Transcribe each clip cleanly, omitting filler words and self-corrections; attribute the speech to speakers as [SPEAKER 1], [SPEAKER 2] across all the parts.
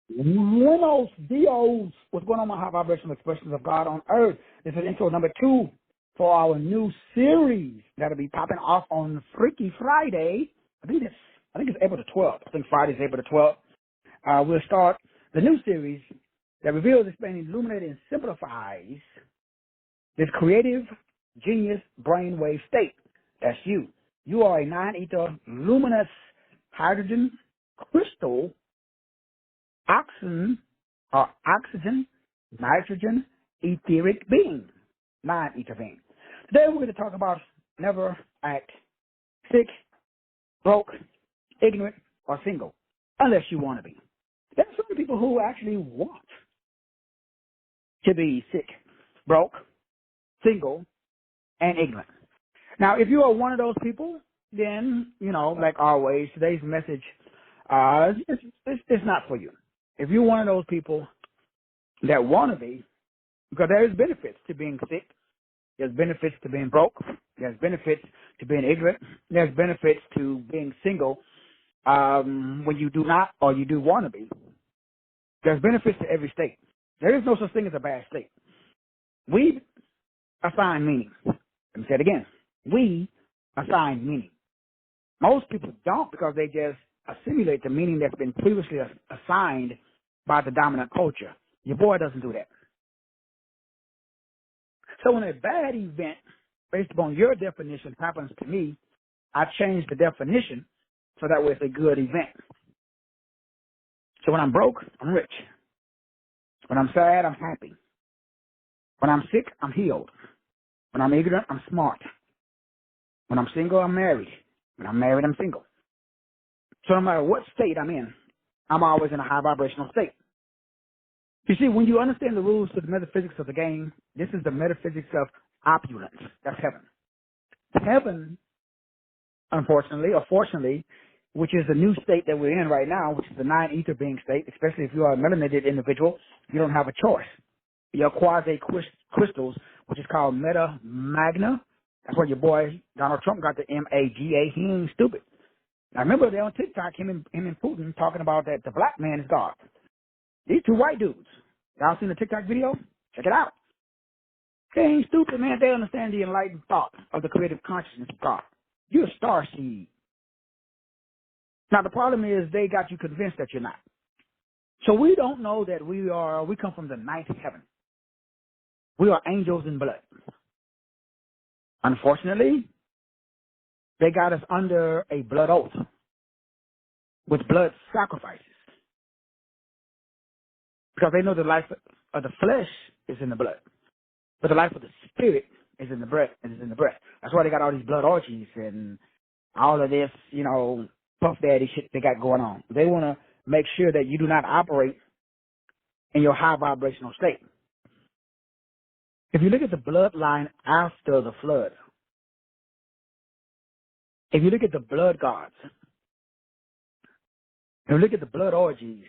[SPEAKER 1] Buenos Dios. What's going on, my high vibrational expressions of God on earth? This is intro number 2 for our new series that'll be popping off on Freaky Friday. I think it's April the 12th. I think Friday's April the 12th. We'll start the new series that reveals, explains, illuminates, and simplifies this creative genius brainwave state. That's you. You are a non-ether luminous hydrogen crystal oxygen, nitrogen, etheric being, non-ether being. Today we're going to talk about never act sick, broke, ignorant, or single, unless you want to be. There are some people who actually want to be sick, broke, single, and ignorant. Now, if you are one of those people, then, like always, today's message, it's not for you. If you're one of those people that want to be, because there's benefits to being sick, there's benefits to being broke, there's benefits to being ignorant, there's benefits to being single when you do not or you do want to be. There's benefits to every state. There is no such thing as a bad state. We assign meaning. Let me say it again. We assign meaning. Most people don't, because they just assimilate the meaning that's been previously assigned by the dominant culture. Your boy doesn't do that. So when a bad event, based upon your definition, happens to me, I change the definition so that way it's a good event. So when I'm broke, I'm rich. When I'm sad, I'm happy. When I'm sick, I'm healed. When I'm ignorant, I'm smart. When I'm single, I'm married. When I'm married, I'm single. So no matter what state I'm in, I'm always in a high vibrational state. You see, when you understand the rules to the metaphysics of the game, this is the metaphysics of opulence. That's heaven. Heaven, unfortunately, or fortunately, which is the new state that we're in right now, which is the non-ether being state, especially if you are a melanated individual, you don't have a choice. Your quasi crystals, which is called meta magna, that's where your boy Donald Trump got the MAGA. He ain't stupid. I remember there on TikTok, him and Putin talking about that the black man is God. These two white dudes. Y'all seen the TikTok video? Check it out. They ain't stupid, man. They understand the enlightened thought of the creative consciousness of God. You're a star seed. Now, the problem is they got you convinced that you're not. So we don't know that we come from the ninth heaven. We are angels in blood. Unfortunately, they got us under a blood oath with blood sacrifices. Because they know the life of the flesh is in the blood, but the life of the spirit is in the breath. That's why they got all these blood orgies and all of this, puff daddy shit they got going on. They want to make sure that you do not operate in your high vibrational state. If you look at the bloodline after the flood, if you look at the blood gods, if you look at the blood orgies,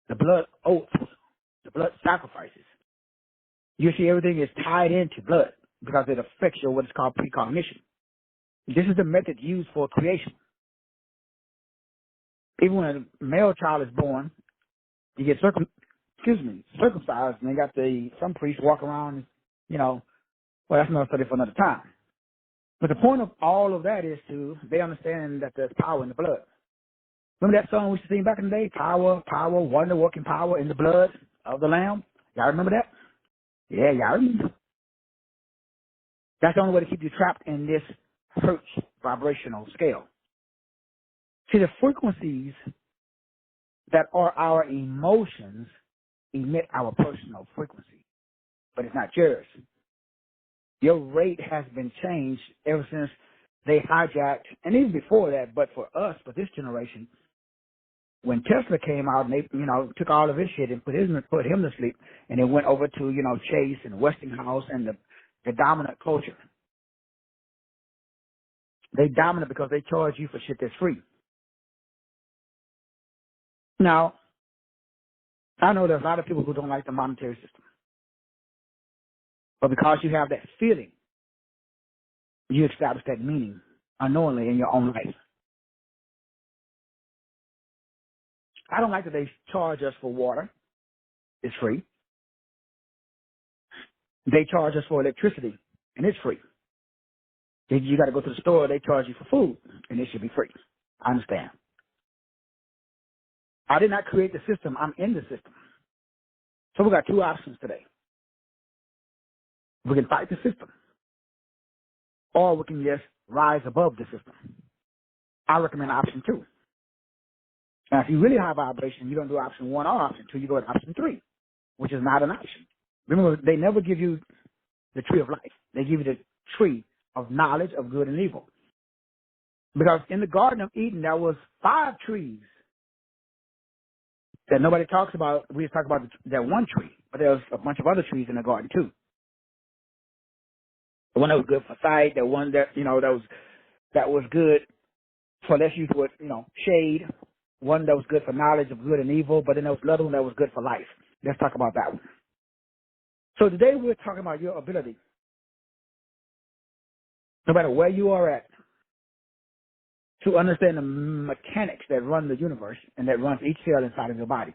[SPEAKER 1] the blood oaths, the blood sacrifices, you see everything is tied into blood because it affects your what is called precognition. This is the method used for creation. Even when a male child is born, you get circumcised, and they got some priests walk around, well, that's another study for another time. But the point of all of that is they understand that there's power in the blood. Remember that song we used to sing back in the day? Power, power, wonder-working power in the blood of the Lamb? Y'all remember that? Yeah, y'all remember. That's the only way to keep you trapped in this Hertz vibrational scale. See, the frequencies that are our emotions emit our personal frequency, but it's not yours. Your rate has been changed ever since they hijacked, and even before that, but for us, for this generation, when Tesla came out and they, took all of his shit and put him to sleep, and it went over to, Chase and Westinghouse and the dominant culture. They dominant because they charge you for shit that's free. Now, I know there's a lot of people who don't like the monetary system. But because you have that feeling, you establish that meaning unknowingly in your own life. I don't like that they charge us for water. It's free. They charge us for electricity, and it's free. You got to go to the store, they charge you for food, and it should be free. I understand. I did not create the system. I'm in the system. So we got two options today. We can fight the system, or we can just rise above the system. I recommend option 2. Now, if you really high vibration, you don't do option 1 or option 2. You go to option 3, which is not an option. Remember, they never give you the tree of life. They give you the tree of knowledge of good and evil. Because in the Garden of Eden, there was 5 trees that nobody talks about. We just talk about that one tree, but there was a bunch of other trees in the garden too. The one that was good for sight, the one that that was good for, let's use the word, shade. One that was good for knowledge of good and evil, but then there was another one that was good for life. Let's talk about that one. So today we're talking about your ability, no matter where you are at, to understand the mechanics that run the universe and that runs each cell inside of your body.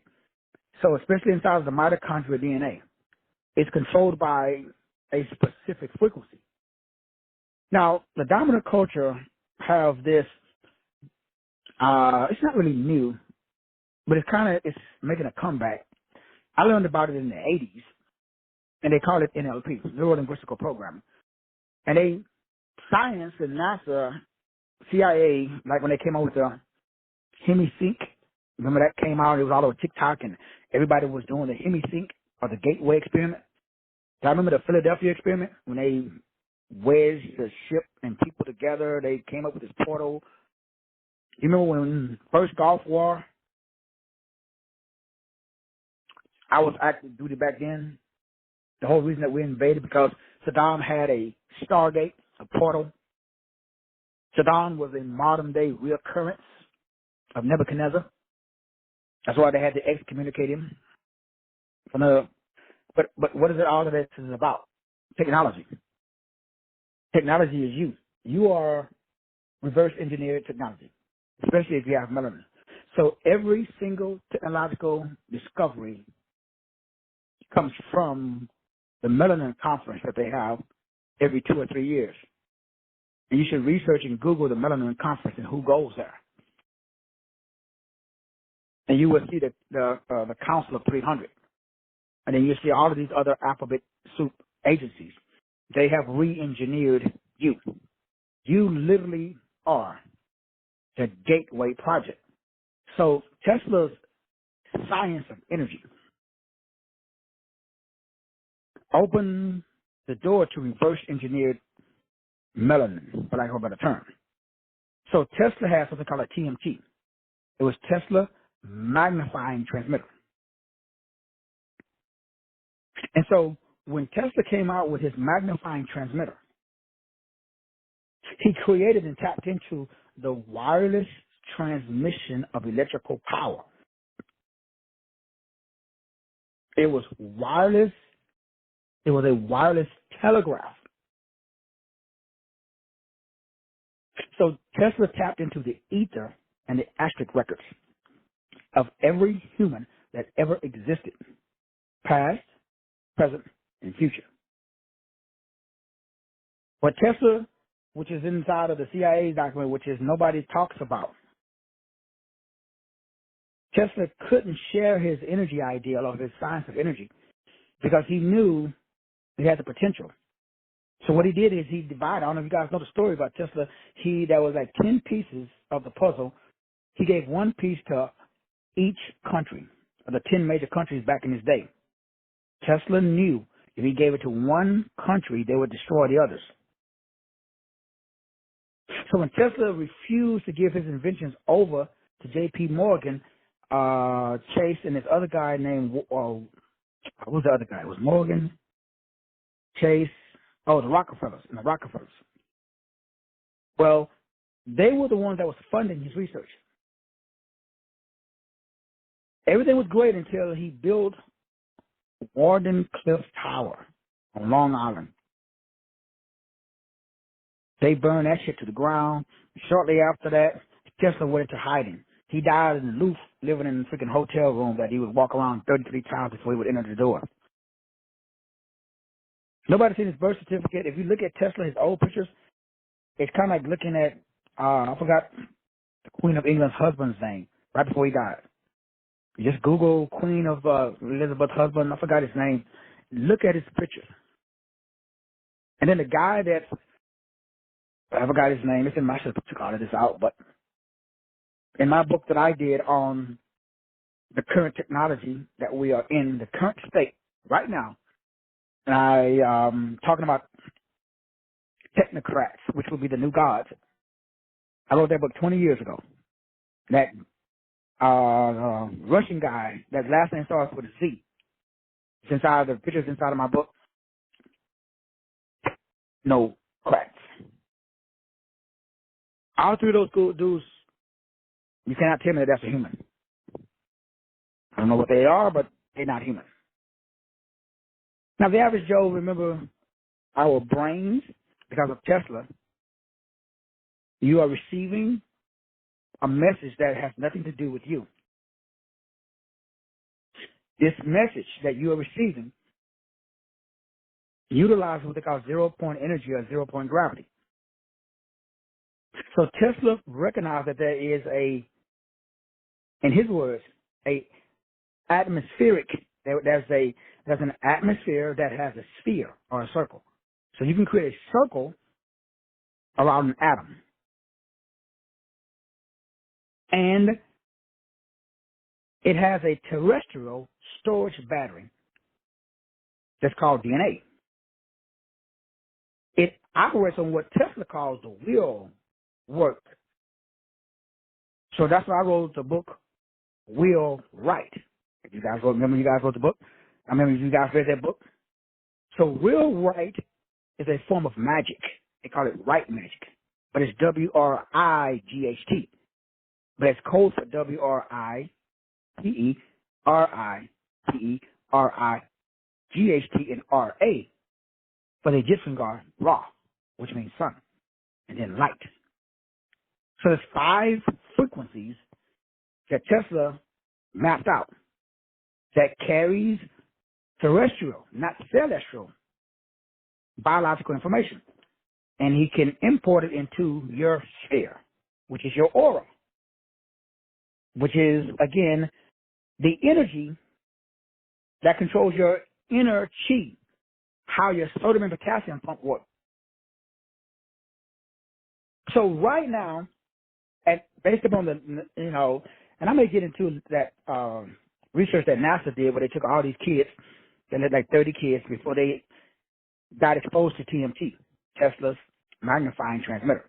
[SPEAKER 1] So especially inside of the mitochondrial DNA, it's controlled by a specific frequency. Now, the dominant culture have this, it's not really new, but it's making a comeback. I learned about it in the 80s, and they call it NLP, Neuro-Linguistical Programming. And science and NASA, CIA, like when they came out with the HemiSync, remember that came out, it was all over TikTok, and everybody was doing the HemiSync or the Gateway experiment. I remember the Philadelphia experiment when they wedged the ship and people together. They came up with this portal. You remember when first Gulf War? I was active duty back then. The whole reason that we invaded because Saddam had a Stargate, a portal. Saddam was a modern day reoccurrence of Nebuchadnezzar. That's why they had to excommunicate him. But what is it all of this is about? Technology. Technology is you. You are reverse engineered technology, especially if you have melanin. So every single technological discovery comes from the melanin conference that they have every 2 or 3 years. And you should research and Google the melanin conference and who goes there. And you will see the Council of 300. And then you see all of these other alphabet soup agencies. They have re-engineered you. You literally are the Gateway Project. So Tesla's science of energy opened the door to reverse engineered melanin, for lack of a better term. So Tesla has something called a TMT. It was Tesla magnifying transmitter. And so when Tesla came out with his magnifying transmitter, he created and tapped into the wireless transmission of electrical power. It was wireless. It was a wireless telegraph. So Tesla tapped into the ether and the astral records of every human that ever existed, past, present, and future. But Tesla, which is inside of the CIA document, which is nobody talks about, Tesla couldn't share his energy ideal or his science of energy because he knew he had the potential. So what he did is he divided. I don't know if you guys know the story about Tesla. There was like 10 pieces of the puzzle. He gave one piece to each country of the 10 major countries back in his day. Tesla knew if he gave it to one country, they would destroy the others. So when Tesla refused to give his inventions over to J.P. Morgan, Chase, and this other guy named, what was the other guy? It was Morgan, Chase, the Rockefellers. Well, they were the ones that was funding his research. Everything was great until he built Warden Cliff Tower on Long Island. They burned that shit to the ground. Shortly after that, Tesla went into hiding. He died in living in a freaking hotel room that he would walk around 33 times before he would enter the door. Nobody's seen his birth certificate. If you look at Tesla, his old pictures, it's kind of like looking at, I forgot the Queen of England's husband's name right before he died. You just Google Queen of Elizabeth's husband. I forgot his name. Look at his picture. And then the guy that, I forgot his name. It's in my, I should have took all of this out, but in my book that I did on the current technology that we are in, the current state right now, and I talking about technocrats, which will be the new gods. I wrote that book 20 years ago. That Russian guy, that last name starts with a Z. It's inside the pictures inside of my book. No cracks. All three of those good dudes, you cannot tell me that that's a human. I don't know what they are, but they're not human. Now, the average Joe, remember our brains, because of Tesla, you are receiving a message that has nothing to do with you. This message that you are receiving utilizes what they call zero-point energy or zero-point gravity. So Tesla recognized that there is a, in his words, a atmospheric, there's an atmosphere that has a sphere or a circle. So you can create a circle around an atom. And it has a terrestrial storage battery that's called DNA. It operates on what Tesla calls the will work. So that's why I wrote the book Will Write. You guys remember you guys wrote the book? I remember you guys read that book. So Will Write is a form of magic. They call it Write Magic. But it's W-R-I-G-H-T. But it's code for W-R-I-T-E-R-I-T-E-R-I-G-H-T and R-A for the Egyptian god Ra, which means sun, and then light. So there's 5 frequencies that Tesla mapped out that carries terrestrial, not celestial, biological information. And he can import it into your sphere, which is your aura, which is, again, the energy that controls your inner chi, how your sodium and potassium pump work. So right now, based upon the, and I may get into that research that NASA did where they took all these kids, they had like 30 kids before they got exposed to TMT, Tesla's magnifying transmitter.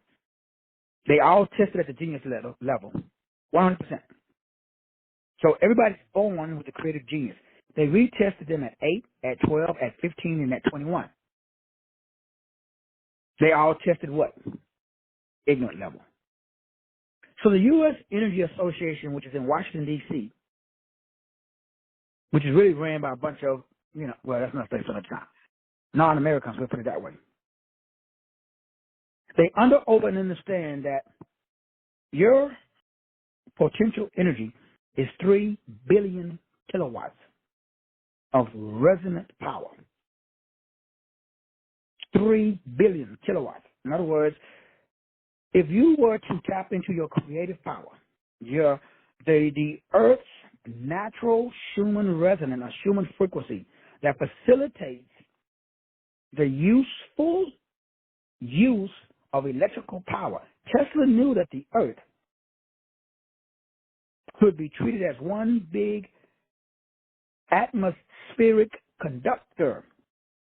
[SPEAKER 1] They all tested at the genius level, 100%. So everybody's born with a creative genius. They retested them at 8, at 12, at 15, and at 21. They all tested what? Ignorant level. So the U.S. Energy Association, which is in Washington, D.C., which is really ran by a bunch of, well, that's not a place for the time. Non-Americans, we'll put it that way. They understand that your potential energy is 3 billion kilowatts of resonant power. 3 billion kilowatts. In other words, if you were to tap into your creative power, the Earth's natural Schumann resonance or Schumann frequency that facilitates the useful use of electrical power. Tesla knew that the Earth could be treated as one big atmospheric conductor,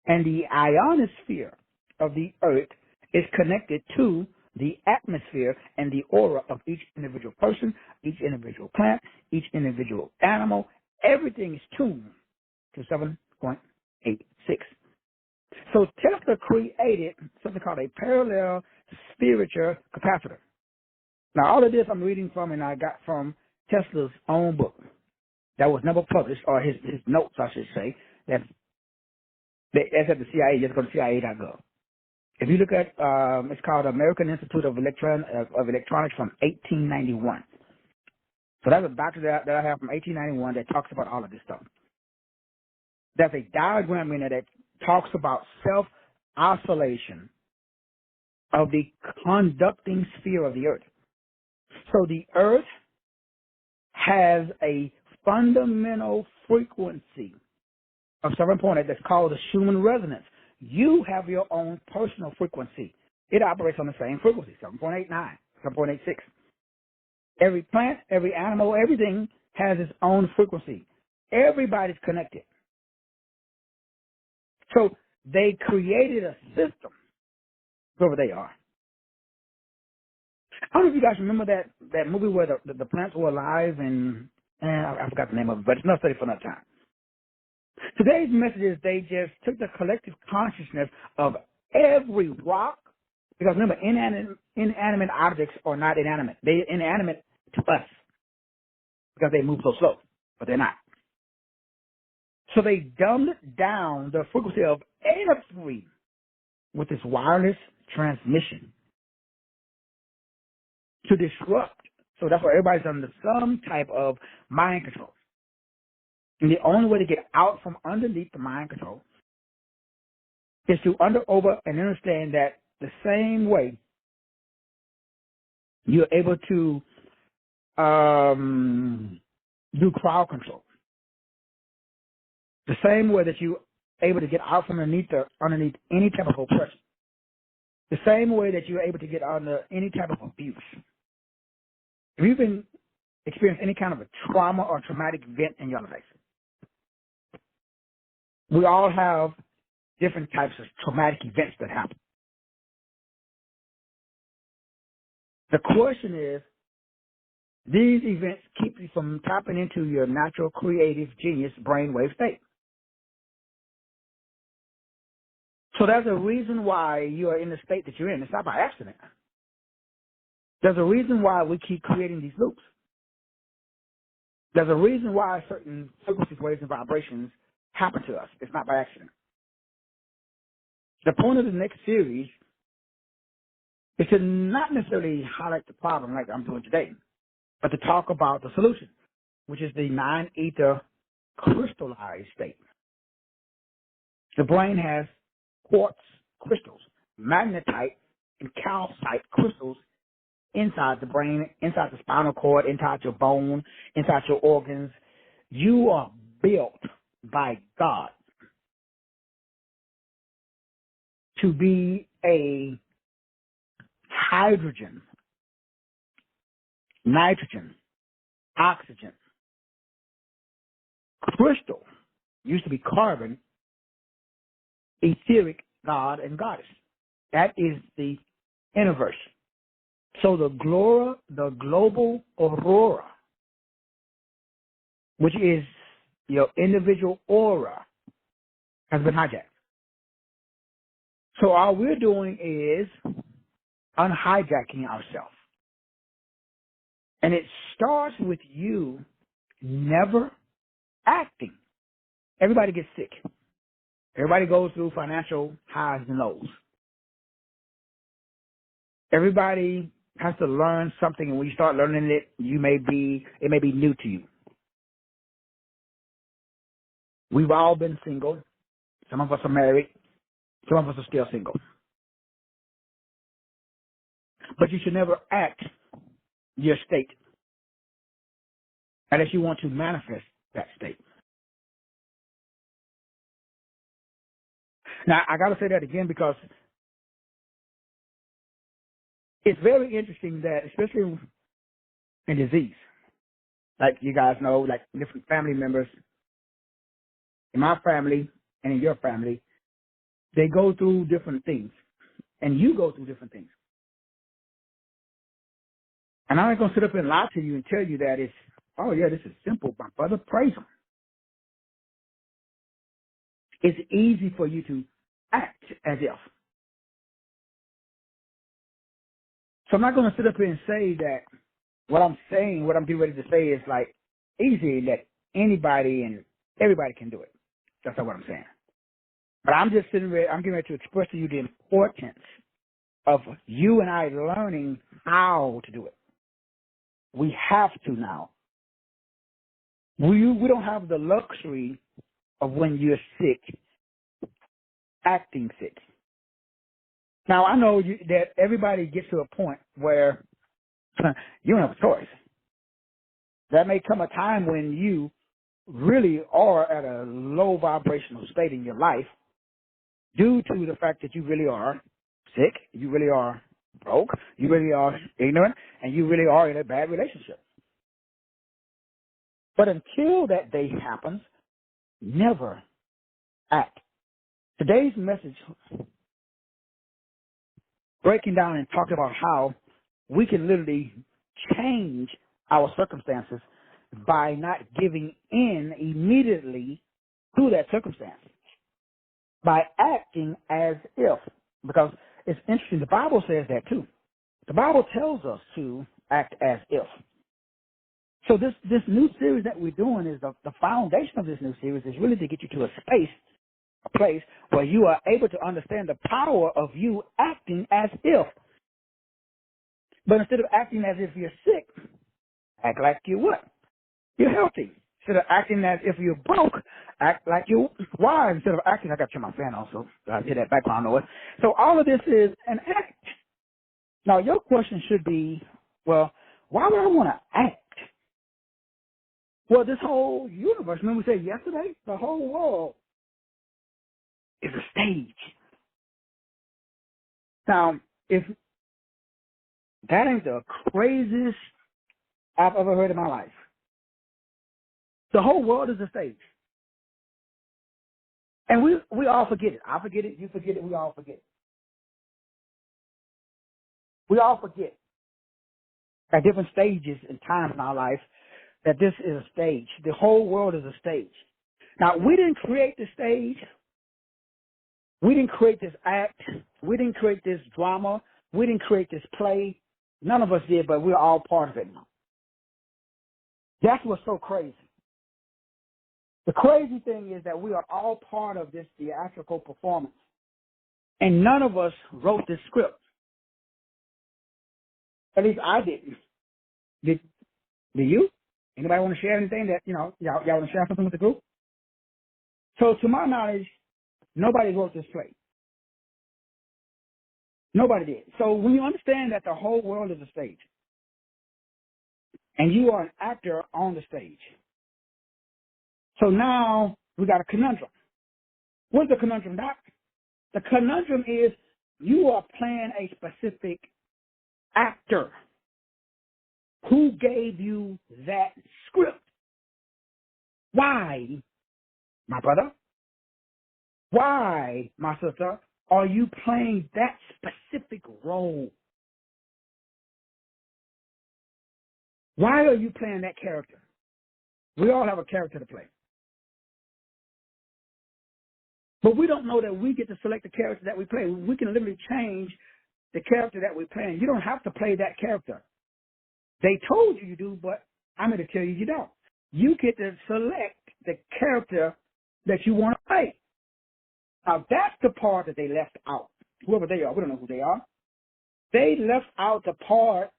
[SPEAKER 1] and the ionosphere of the Earth is connected to the atmosphere and the aura of each individual person, each individual plant, each individual animal. Everything is tuned to 7.86. So Tesla created something called a parallel spiritual capacitor. Now, all of this I'm reading from, and I got from Tesla's own book that was never published, or his notes, I should say. That's at the CIA. Just go to CIA.gov. If you look at, it's called American Institute of Electronics from 1891. So that's a doctrine that I have from 1891 that talks about all of this stuff. There's a diagram in there that talks about self-isolation of the conducting sphere of the earth. So the earth has a fundamental frequency of 7.8 that's called the Schumann resonance. You have your own personal frequency. It operates on the same frequency, 7.89, 7.86. Every plant, every animal, everything has its own frequency. Everybody's connected. So they created a system, whoever they are. I don't know if you guys remember that movie where the plants were alive and I forgot the name of it, but it's not study for another time. Today's message is they just took the collective consciousness of every rock, because remember, inanimate objects are not inanimate. They're inanimate to us because they move so slow, but they're not. So they dumbed down the frequency of every with this wireless transmission to disrupt. So that's why everybody's under some type of mind control. And the only way to get out from underneath the mind control is to over and understand that the same way you're able to do crowd control, the same way that you're able to get out from underneath any type of oppression, the same way that you're able to get under any type of abuse. If you've been experienced any kind of a trauma or traumatic event in your life, we all have different types of traumatic events that happen. The question is, these events keep you from tapping into your natural creative genius brainwave state. So there's a reason why you are in the state that you're in. It's not by accident. There's a reason why we keep creating these loops. There's a reason why certain frequencies, waves, and vibrations happen to us. It's not by accident. The point of the next series is to not necessarily highlight the problem like I'm doing today, but to talk about the solution, which is the non-ether crystallized state. The brain has quartz crystals, magnetite and calcite crystals inside the brain, inside the spinal cord, inside your bone, inside your organs. You are built by God to be a hydrogen, nitrogen, oxygen, crystal, used to be carbon, etheric God and goddess. That is the universe. So the global aurora, which is your individual aura, has been hijacked. So all we're doing is unhijacking ourselves. And it starts with you never acting. Everybody gets sick. Everybody goes through financial highs and lows. Everybody has to learn something, and when you start learning it, it may be new to you. We've all been single. Some of us are married. Some of us are still single. But you should never act your state unless you want to manifest that state. Now, I got to say that again because it's very interesting that, especially in disease, like you guys know, like different family members, in my family and in your family, they go through different things, and you go through different things. And I'm not going to sit up and lie to you and tell you that it's, oh, yeah, this is simple. My brother, praise him. It's easy for you to act as if. So I'm not going to sit up here and say that what I'm getting ready to say is like easy, that anybody and everybody can do it. That's not what I'm saying. But I'm getting ready to express to you the importance of you and I learning how to do it. We have to now. We don't have the luxury of when you're sick, acting sick. Now, I know that everybody gets to a point where you don't have a choice. There may come a time when you really are at a low vibrational state in your life due to the fact that you really are sick, you really are broke, you really are ignorant, and you really are in a bad relationship. But until that day happens, never act. Today's message, breaking down and talking about how we can literally change our circumstances by not giving in immediately to that circumstance, by acting as if, because it's interesting, the Bible says that too. The Bible tells us to act as if. So this new series that we're doing is the foundation of this new series is really to get you to a place where you are able to understand the power of you acting as if. But instead of acting as if you're sick, act like you're what? You're healthy. Instead of acting as if you're broke, act like you're wise. Instead of acting, I got to turn my fan on, so I hear that background noise. So all of this is an act. Now, your question should be, well, why would I want to act? Well, this whole universe, remember we said yesterday, the whole world is a stage. Now, if that ain't the craziest I've ever heard in my life. The whole world is a stage. And we all forget it. I forget it, you forget it, we all forget it. We all forget at different stages and times in our life that this is a stage. The whole world is a stage. Now, we didn't create the stage. We didn't create this act. We didn't create this drama. We didn't create this play. None of us did, but we're all part of it now. That's what's so crazy. The crazy thing is that we are all part of this theatrical performance. And none of us wrote this script. At least I didn't. Did you? Anybody want to share anything that, y'all want to share something with the group? So to my knowledge, nobody wrote this play. Nobody did. So when you understand that the whole world is a stage, and you are an actor on the stage, so now we got a conundrum. What's the conundrum, Doc? The conundrum is you are playing a specific actor. Who gave you that script? Why, my brother? Why, my sister, are you playing that specific role? Why are you playing that character? We all have a character to play. But we don't know that we get to select the character that we play. We can literally change the character that we're playing. You don't have to play that character. They told you do, but I'm going to tell you don't. You get to select the character that you want to play. Now, that's the part that they left out. Whoever they are, we don't know who they are. They left out the part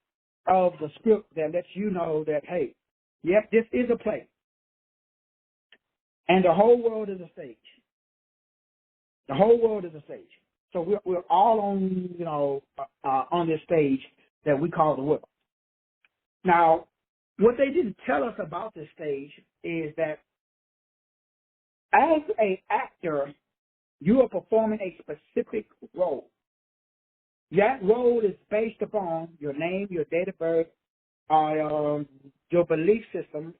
[SPEAKER 1] of the script that lets you know that, hey, yep, this is a play. And the whole world is a stage. The whole world is a stage. So we're all on, on this stage that we call the world. Now, what they didn't tell us about this stage is that as an actor, you are performing a specific role. That role is based upon your name, your date of birth, your belief system,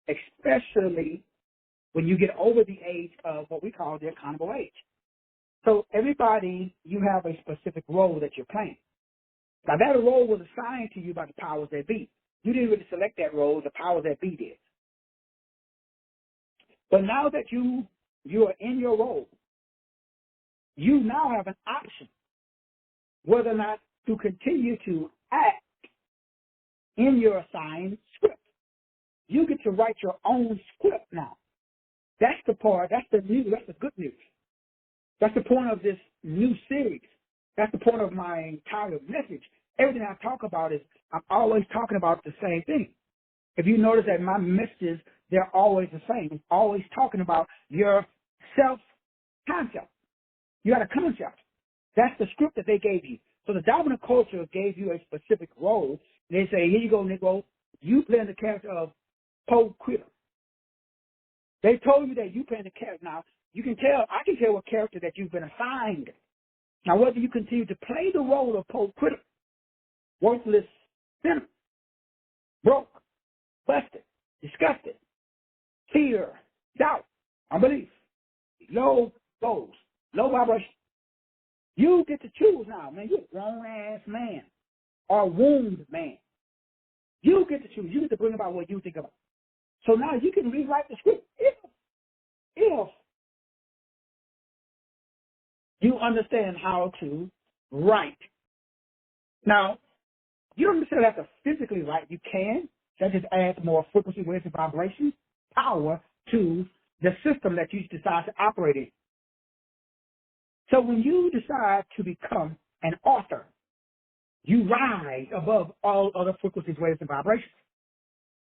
[SPEAKER 1] especially when you get over the age of what we call the accountable age. So everybody, you have a specific role that you're playing. Now, that role was assigned to you by the powers that be. You didn't really select that role, the powers that be did. But now that you are in your role, you now have an option whether or not to continue to act in your assigned script. You get to write your own script now. That's the part, that's the good news. That's the point of this new series. That's the point of my entire message. Everything I talk about is I'm always talking about the same thing. If you notice that my messages, they're always the same. It's always talking about your self-concept. You got a concept. That's the script that they gave you. So the dominant culture gave you a specific role. They say, here you go, Negro. You playing the character of Poe Quitter. They told you that you playing the character. Now, you can tell, I can tell what character that you've been assigned. Now, whether you continue to play the role of Poe Quitter, worthless sinner, broke, busted, disgusted, fear, doubt, unbelief, low goals, low vibration. You get to choose now, man. You're a grown-ass man or a wound man. You get to choose. You get to bring about what you think about. So now you can rewrite the script if you understand how to write. Now, you don't necessarily have to physically write. You can. That just adds more frequency, waves, and vibration power to the system that you decide to operate in. So when you decide to become an author, you rise above all other frequencies, waves, and vibrations.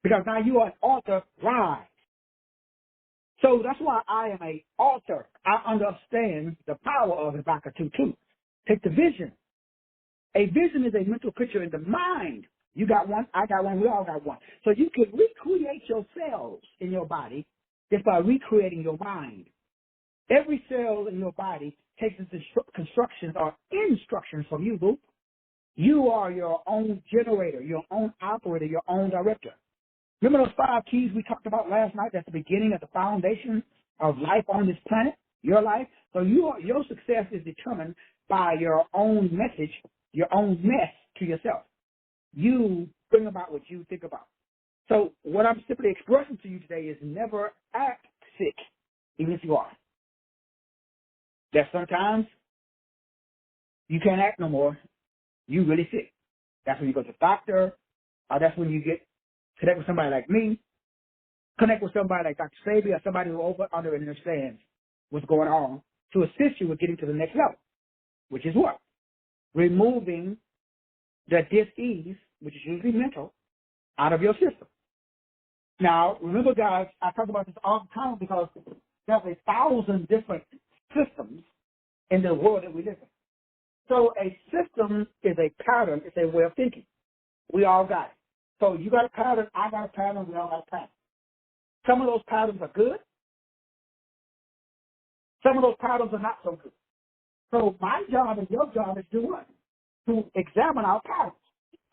[SPEAKER 1] Because now you are an author, rise. So that's why I am an author. I understand the power of Habakkuk 2:2. Take the vision. A vision is a mental picture in the mind. You got one, I got one, we all got one. So you can recreate your cells in your body just by recreating your mind. Every cell in your body takes its constructions or instructions from you, boo. You are your own generator, your own operator, your own director. Remember those 5 keys we talked about last night? That's the beginning of the foundation of life on this planet, your life. So your success is determined by your own message, your own mess to yourself. You bring about what you think about. So what I'm simply expressing to you today is never act sick, even if you are. That sometimes you can't act no more. You really sick. That's when you go to the doctor, or that's when you connect with somebody like me, connect with somebody like Dr. Sabi, or somebody who understands what's going on to assist you with getting to the next level, which is what? Removing the dis-ease, which is usually mental, out of your system. Now, remember, guys, I talk about this all the time because there's 1,000 different systems in the world that we live in. So a system is a pattern. It's a way of thinking. We all got it. So you got a pattern, I got a pattern, we all got a pattern. Some of those patterns are good. Some of those patterns are not so good. So my job and your job is to do what? To examine our patterns.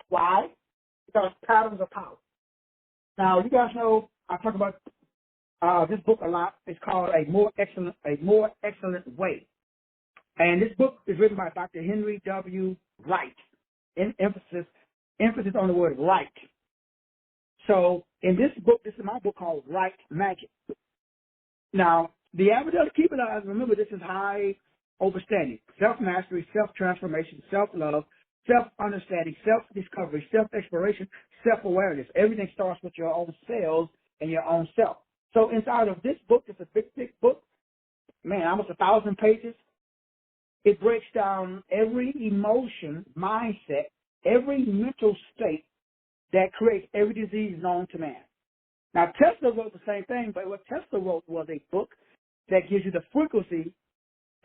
[SPEAKER 1] Why? Because patterns are power. Now, you guys know I talk about this book a lot. It's called A More Excellent Way. And this book is written by Dr. Henry W. Wright. Emphasis on the word right. So in this book, this is my book called Right Magic. Now, the average of the keeper, remember, this is high overstanding, self-mastery, self-transformation, self-love, self-understanding, self-discovery, self-exploration, self-awareness. Everything starts with your own cells and your own self. So inside of this book, it's a big, thick book, man, almost 1,000 pages. It breaks down every emotion, mindset, every mental state that creates every disease known to man. Now, Tesla wrote the same thing, but what Tesla wrote was a book that gives you the frequency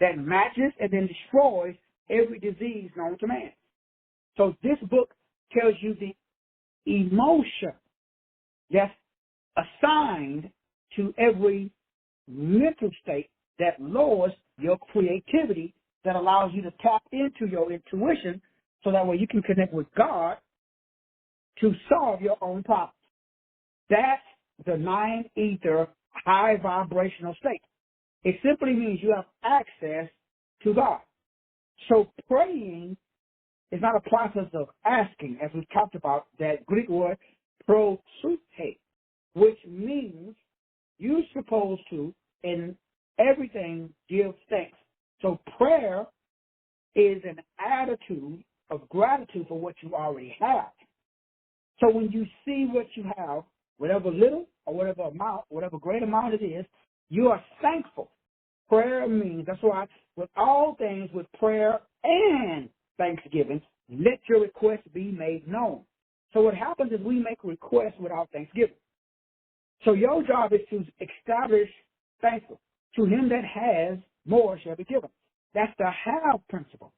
[SPEAKER 1] that matches and then destroys every disease known to man. So this book tells you the emotion that's assigned to every mental state that lowers your creativity, that allows you to tap into your intuition so that way you can connect with God to solve your own problems. That's the 9-ether high vibrational state. It simply means you have access to God. So praying is not a process of asking, as we've talked about, that Greek word prosute, which means you're supposed to, in everything, give thanks. So prayer is an attitude of gratitude for what you already have. So when you see what you have, whatever little or whatever amount, whatever great amount it is, you are thankful. Prayer means, that's why, with all things, with prayer and thanksgiving, let your requests be made known. So what happens is we make requests without thanksgiving. So your job is to establish thankful. To him that has, more shall be given. That's the have principle.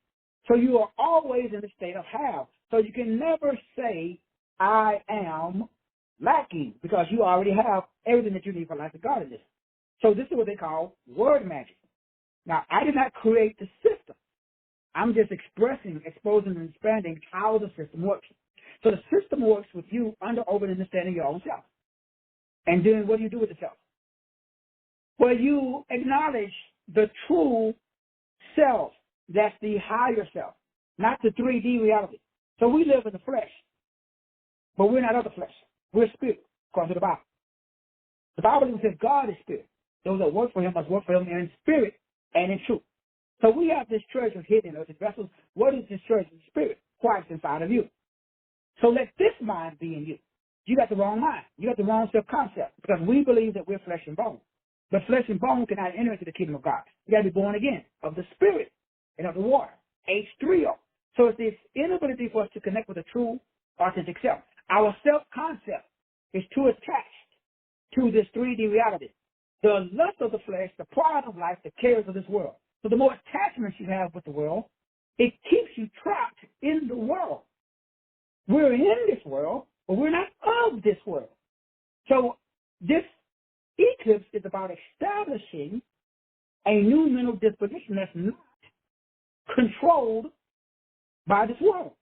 [SPEAKER 1] So you are always in the state of have. So you can never say, I am lacking, because you already have everything that you need for life and godliness. So this is what they call word magic. Now, I did not create the system. I'm just expressing, exposing, and expanding how the system works. So the system works with you under, over, and understanding your own self. And then what do you do with the self? Well, you acknowledge the true self. That's the higher self, not the 3D reality. So we live in the flesh, but we're not of the flesh. We're spirit, according to the Bible. The Bible even says God is spirit. Those that work for him must work for him in spirit and in truth. So we have this treasure hidden in earthen vessels. What is this treasure? Spirit, Christ inside of you. So let this mind be in you. You got the wrong mind. You got the wrong self-concept, because we believe that we're flesh and bone. But flesh and bone cannot enter into the kingdom of God. You got to be born again of the spirit and of the water, H3O. So it's this inability for us to connect with the true, authentic self. Our self-concept is too attached to this 3D reality. The lust of the flesh, the pride of life, the cares of this world. So the more attachments you have with the world, it keeps you trapped in the world. We're in this world, but we're not of this world. So this eclipse is about establishing a new mental disposition that's not controlled by this world.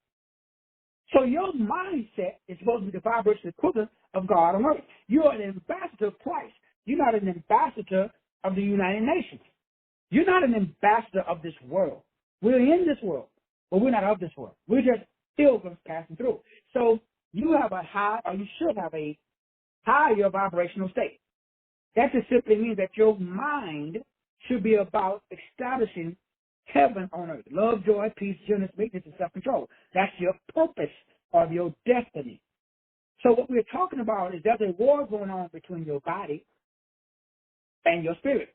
[SPEAKER 1] So your mindset is supposed to be the vibration equivalent of God on earth. You are an ambassador of Christ. You're not an ambassador of the United Nations. You're not an ambassador of this world. We're in this world, but we're not of this world. We're just pilgrims passing through. So you have a high, or you should have a higher vibrational state. That just simply means that your mind should be about establishing heaven on earth. Love, joy, peace, gentleness, meekness, and self-control. That's your purpose of your destiny. So what we're talking about is there's a war going on between your body and your spirit.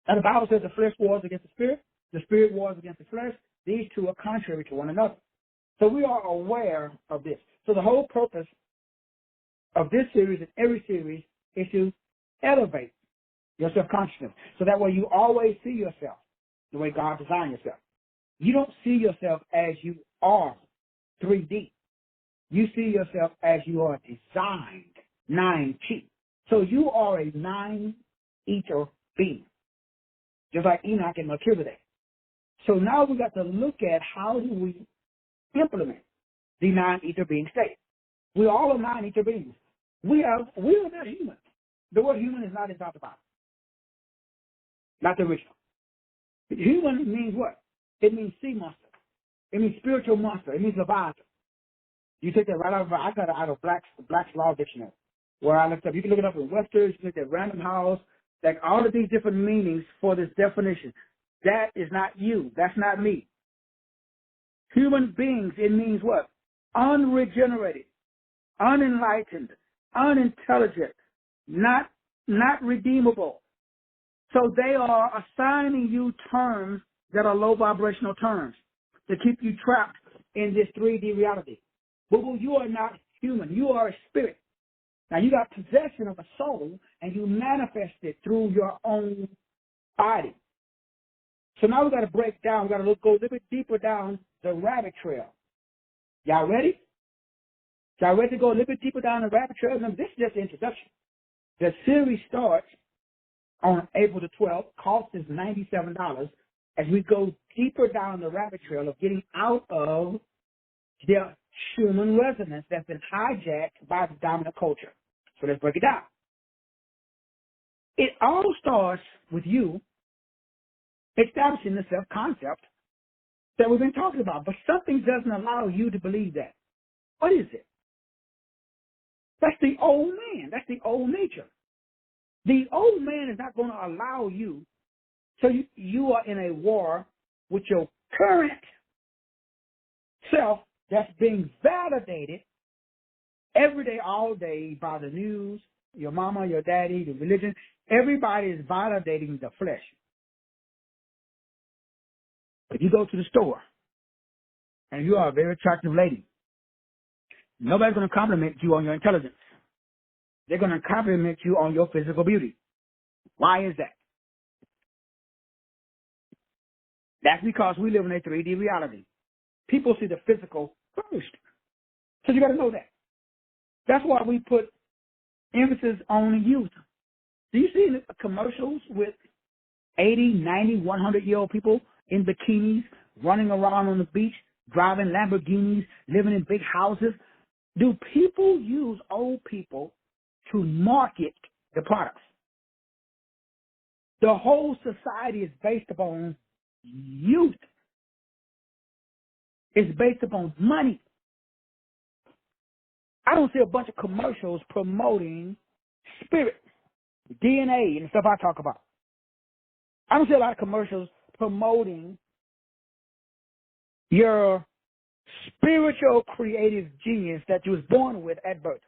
[SPEAKER 1] And the Bible says the flesh wars against the spirit wars against the flesh. These two are contrary to one another. So we are aware of this. So the whole purpose of this series and every series is to elevate your self-consciousness. So that way you always see yourself the way God designed yourself. You don't see yourself as you are 3D. You see yourself as you are designed 9T. So you are a 9-ether being, just like Enoch and Melchizedek. So now we got to look at how do we implement the 9-ether being state. We all are 9-ether beings. We are not human. The word human is not in the Bible. Not the original. Human means what? It means sea monster. It means spiritual monster. It means Leviathan. You take that right out of, I got it out of Black's Law Dictionary, where I looked up. You can look it up in Webster's, you can look at Random House, like all of these different meanings for this definition. That is not you. That's not me. Human beings, it means what? Unregenerated, unenlightened, unintelligent, not redeemable. So they are assigning you terms that are low vibrational terms to keep you trapped in this 3D reality. But you are not human. You are a spirit. Now you got possession of a soul and you manifest it through your own body. So now we got to break down. We got to go a little bit deeper down the rabbit trail. Y'all ready? Y'all ready to go a little bit deeper down the rabbit trail? Remember, this is just the introduction. The series starts on April the 12th. Cost is $97 as we go deeper down the rabbit trail of getting out of the human resonance that's been hijacked by the dominant culture. So let's break it down. It all starts with you establishing the self-concept that we've been talking about, but something doesn't allow you to believe that. What is it? That's the old man. That's the old nature. The old man is not going to allow you, so you are in a war with your current self that's being validated every day, all day by the news, your mama, your daddy, the religion. Everybody is validating the flesh. If you go to the store and you are a very attractive lady Nobody's going to compliment you on your intelligence. They're going to compliment you on your physical beauty. Why is that? That's because we live in a 3D reality. People see the physical first. So you got to know that. That's why we put emphasis on youth. Do you see the commercials with 80, 90, 100-year-old people in bikinis, running around on the beach, driving Lamborghinis, living in big houses? Do people use old people to market the products? The whole society is based upon youth. It's based upon money. I don't see a bunch of commercials promoting spirit, DNA, and stuff I talk about. I don't see a lot of commercials promoting your spiritual creative genius that you was born with at birth.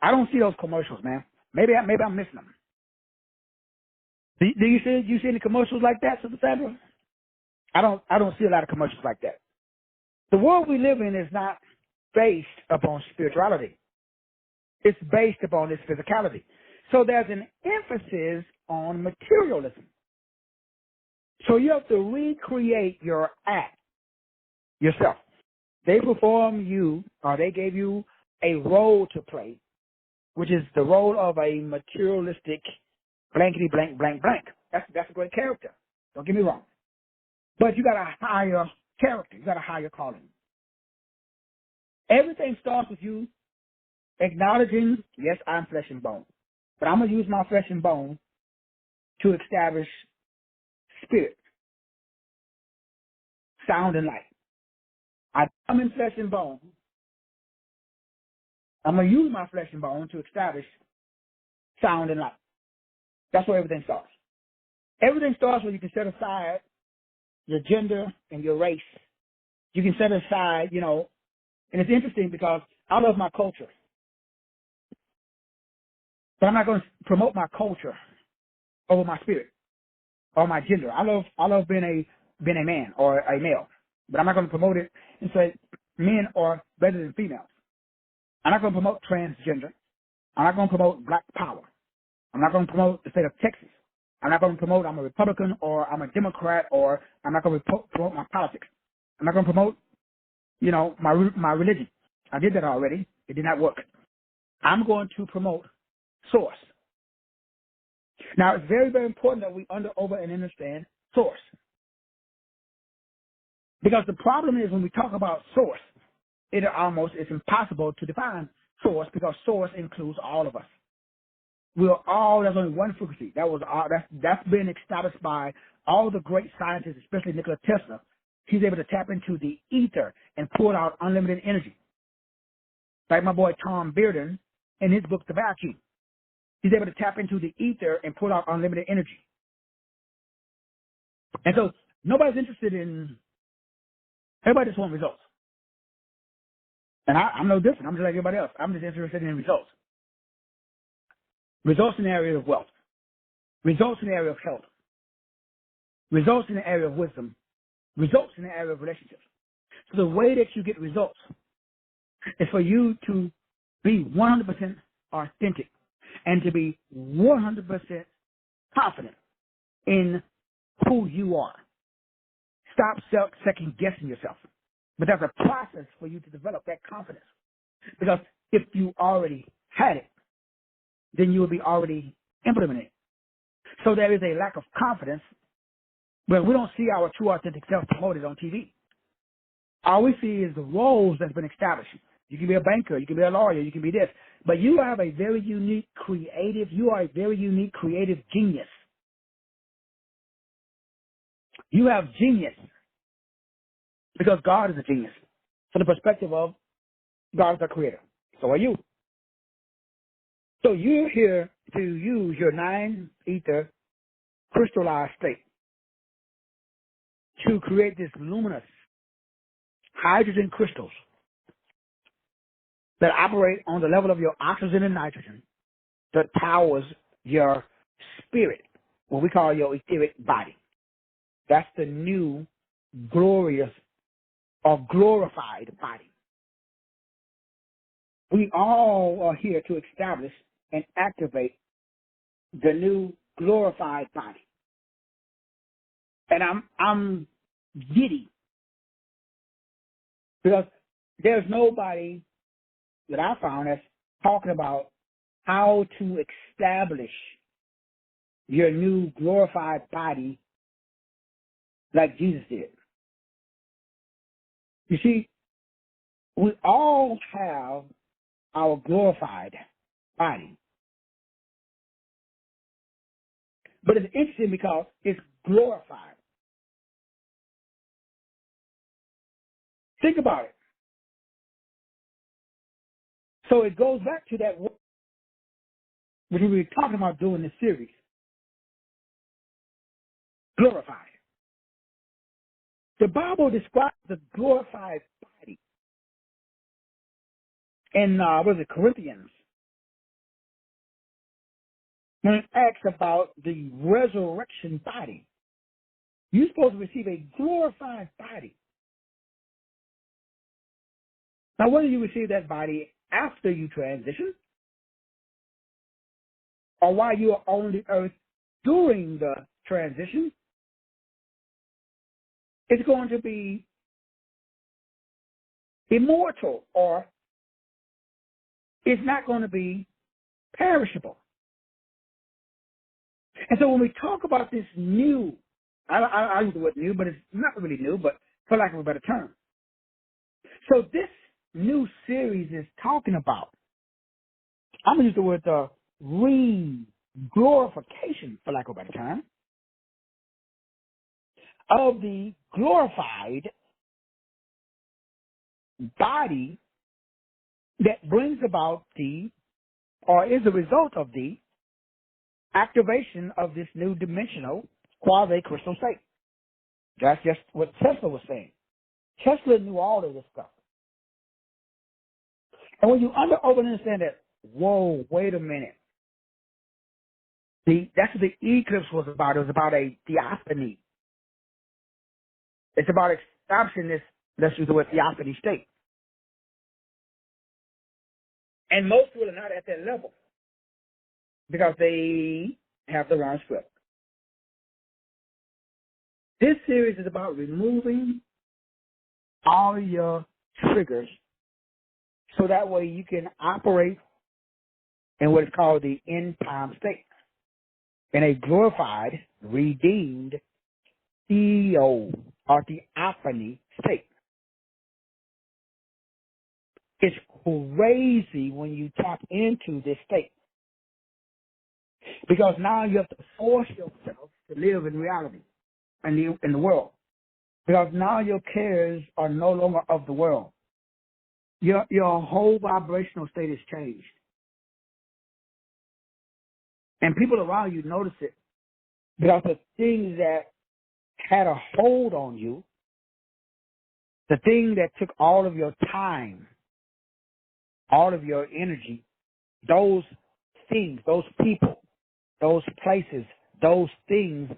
[SPEAKER 1] I don't see those commercials, man. Maybe I'm missing them. Do you see any commercials like that, Sister Sandra? I don't see a lot of commercials like that. The world we live in is not based upon spirituality. It's based upon its physicality. So there's an emphasis on materialism. So you have to recreate your act yourself. They perform you, or they gave you a role to play, which is the role of a materialistic blankety blank blank blank. That's a great character. Don't get me wrong. But you got a higher character. You got a higher calling. Everything starts with you acknowledging, yes, I'm flesh and bone. But I'm going to use my flesh and bone to establish spirit, sound, and light. I'm in flesh and bone. I'm going to use my flesh and bone to establish sound and light. That's where everything starts. Everything starts when you can set aside your gender and your race. You can set aside, and it's interesting because I love my culture. But I'm not going to promote my culture over my spirit or my gender. I love being a man or a male. But I'm not going to promote it and say men are better than females. I'm not going to promote transgender. I'm not going to promote black power. I'm not going to promote the state of Texas. I'm not going to promote I'm a Republican or I'm a Democrat, or I'm not going to promote my politics. I'm not going to promote, my religion. I did that already. It did not work. I'm going to promote source. Now, it's very, very important that we over and understand source. Because the problem is when we talk about source, it's impossible to define source because source includes all of us. There's only one frequency. That's been established by all the great scientists, especially Nikola Tesla. He's able to tap into the ether and pull out unlimited energy. Like my boy Tom Bearden in his book, The Vacuum. He's able to tap into the ether and pull out unlimited energy. And so nobody's interested in, everybody just wants results. And I'm no different. I'm just like everybody else. I'm just interested in results. Results in the area of wealth. Results in the area of health. Results in the area of wisdom. Results in the area of relationships. So the way that you get results is for you to be 100% authentic and to be 100% confident in who you are. Stop second guessing yourself. But there's a process for you to develop that confidence. Because if you already had it, then you will be already implementing it. So there is a lack of confidence when we don't see our true authentic self promoted on TV. All we see is the roles that's been established. You can be a banker, you can be a lawyer, you can be this. But you have a very unique creative genius. You have genius because God is a genius from the perspective of God is our creator. So are you. So you're here to use your 9-ether crystallized state to create this luminous hydrogen crystals that operate on the level of your oxygen and nitrogen that powers your spirit, what we call your etheric body. That's the new glorious or glorified body. We all are here to establish and activate the new glorified body. And I'm giddy because there's nobody that I found that's talking about how to establish your new glorified body like Jesus did. You see, we all have our glorified body. But it's interesting because it's glorified. Think about it. So it goes back to that word which we were talking about doing this series. Glorified. The Bible describes the glorified body in Corinthians, when it asks about the resurrection body. You're supposed to receive a glorified body. Now, whether you receive that body after you transition or while you are on the earth during the transition, it's going to be immortal, or it's not going to be perishable. And so when we talk about this new, I use the word new, but it's not really new, but for lack of a better term. So this new series is talking about, I'm going to use the word re-glorification, for lack of a better term, of the glorified body that brings about or is a result of the activation of this new dimensional quasi crystal state. That's just what Tesla was saying. Tesla knew all of this stuff. And when you understand that, whoa, wait a minute. That's what the eclipse was about. It was about a theophany. It's about establishing this, let's use the word theophany state. And most people are not at that level because they have the wrong script. This series is about removing all your triggers so that way you can operate in what is called the end time state, in a glorified, redeemed theo or theophany state. It's crazy when you tap into this state because now you have to force yourself to live in reality and in the world, because now your cares are no longer of the world. Your whole vibrational state has changed. And people around you notice it because the things that had a hold on you, the thing that took all of your time, all of your energy, those things, those people, those places, those things,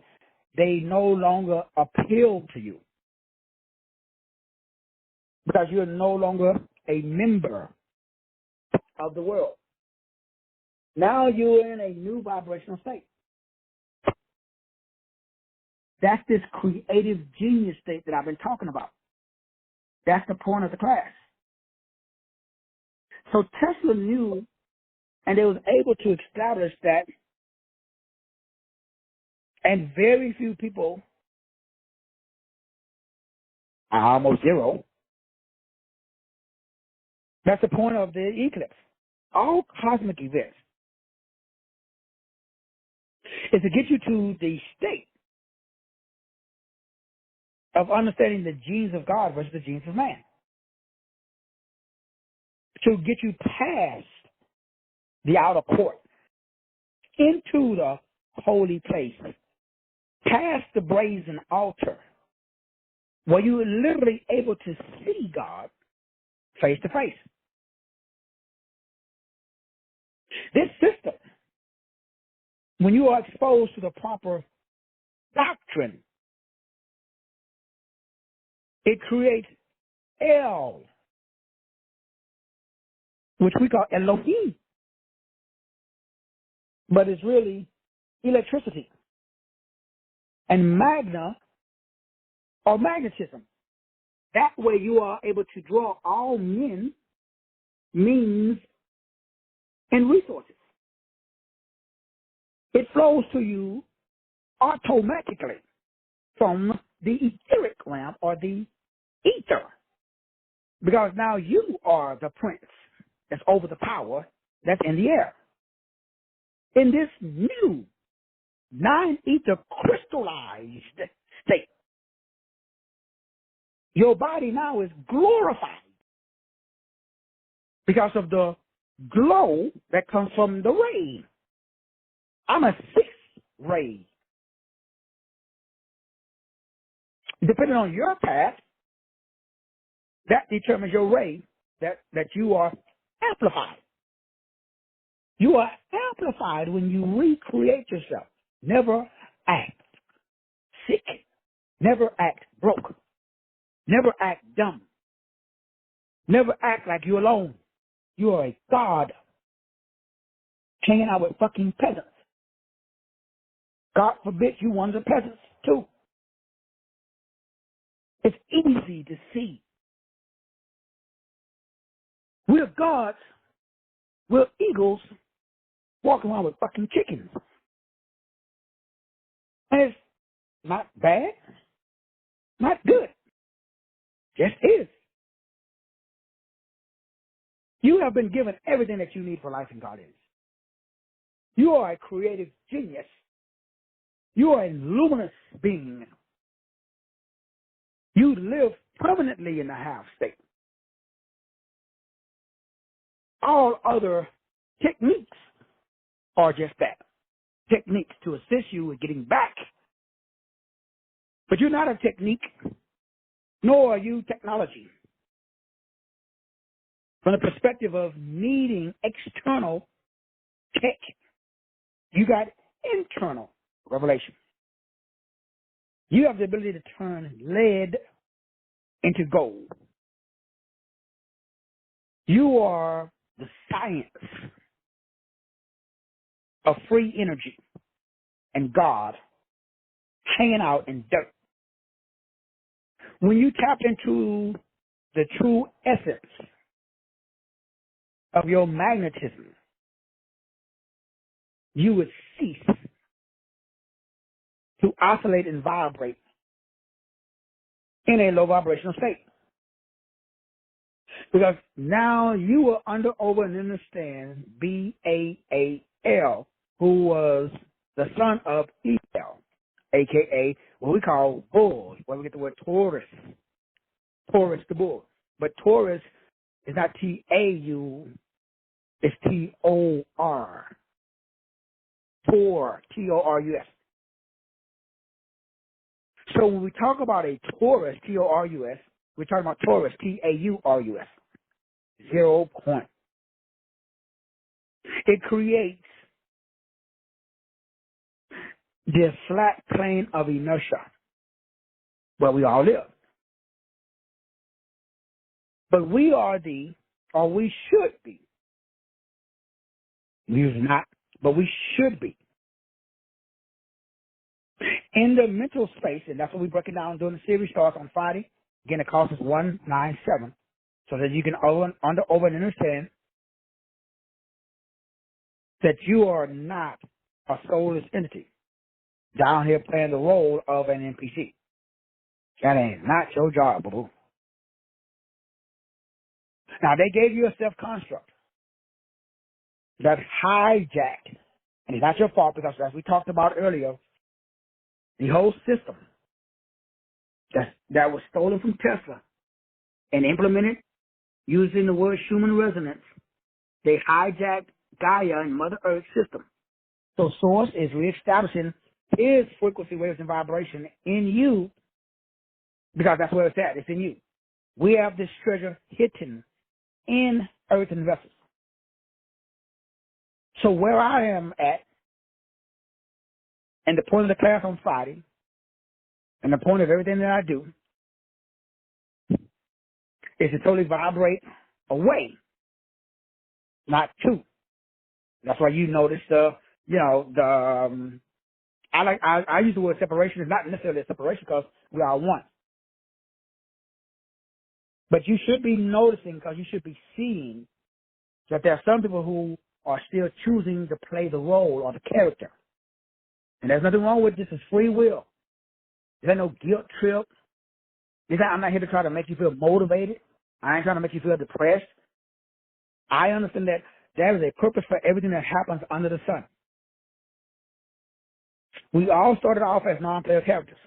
[SPEAKER 1] they no longer appeal to you because you're no longer a member of the world. Now you're in a new vibrational state. That's this creative genius state that I've been talking about. That's the point of the class. So Tesla knew, and they was able to establish that, and very few people, almost zero, that's the point of the eclipse. All cosmic events is to get you to the state of understanding the genes of God versus the genes of man. To get you past the outer court, into the holy place, past the brazen altar, where you are literally able to see God face to face. This system, when you are exposed to the proper doctrine, it creates which we call Elohim, but it's really electricity and magna or magnetism. That way you are able to draw all men, means, and resources. It flows to you automatically from the etheric realm or the ether, because now you are the prince that's over the power that's in the air. In this new non-ether crystallized state, your body now is glorified because of the glow that comes from the ray. I'm a sixth ray. Depending on your path, that determines your ray that you are amplified. You are amplified when you recreate yourself. Never act sick. Never act broke. Never act dumb. Never act like you're alone. You are a god hanging out with fucking peasants. God forbid you one of the peasants too. It's easy to see. We're gods. We're eagles walking around with fucking chickens. And it's not bad, not good. Just is. You have been given everything that you need for life and godliness. You are a creative genius. You are a luminous being. You live permanently in the half state. All other techniques are just that. Techniques to assist you with getting back. But you're not a technique, nor are you technology. From the perspective of needing external tech, you got internal revelation. You have the ability to turn lead into gold. You are the science of free energy and God hanging out in dirt. When you tap into the true essence of your magnetism, you would cease to oscillate and vibrate in a low vibrational state. Because now you will over and understand Baal, who was the son of El, a.k.a. what we call bull, where we get the word Taurus. Taurus the bull. But Taurus is not T-A-U, it's T-O-R. Tor, T-O-R-U-S. So when we talk about a Taurus, T-O-R-U-S, we're talking about Taurus, T-A-U-R-U-S. 0 point. It creates the flat plane of inertia where we all live. But we are or we should be, we're not, but we should be, in the mental space, and that's what we break it down during the series. Starts on Friday. Again, it costs us $197, so that you can over and understand that you are not a soulless entity down here playing the role of an NPC. That ain't not your job, boo. Now, they gave you a self-construct that hijacked, and it's not your fault because, as we talked about earlier, the whole system that was stolen from Tesla and implemented using the word human resonance, they hijacked Gaia and Mother Earth's system. So Source is reestablishing his frequency, waves, and vibration in you because that's where it's at. It's in you. We have this treasure hidden in earthen vessels. So where I am at, and the point of the class on Friday, and the point of everything that I do, is to totally vibrate away not two. That's why you notice I use the word separation. It's not necessarily a separation because we are one. But you should be noticing, because you should be seeing that there are some people who are still choosing to play the role or the character. And there's nothing wrong with this. It's free will. There's no guilt trip. I'm not here to try to make you feel motivated. I ain't trying to make you feel depressed. I understand that there is a purpose for everything that happens under the sun. We all started off as non-player characters.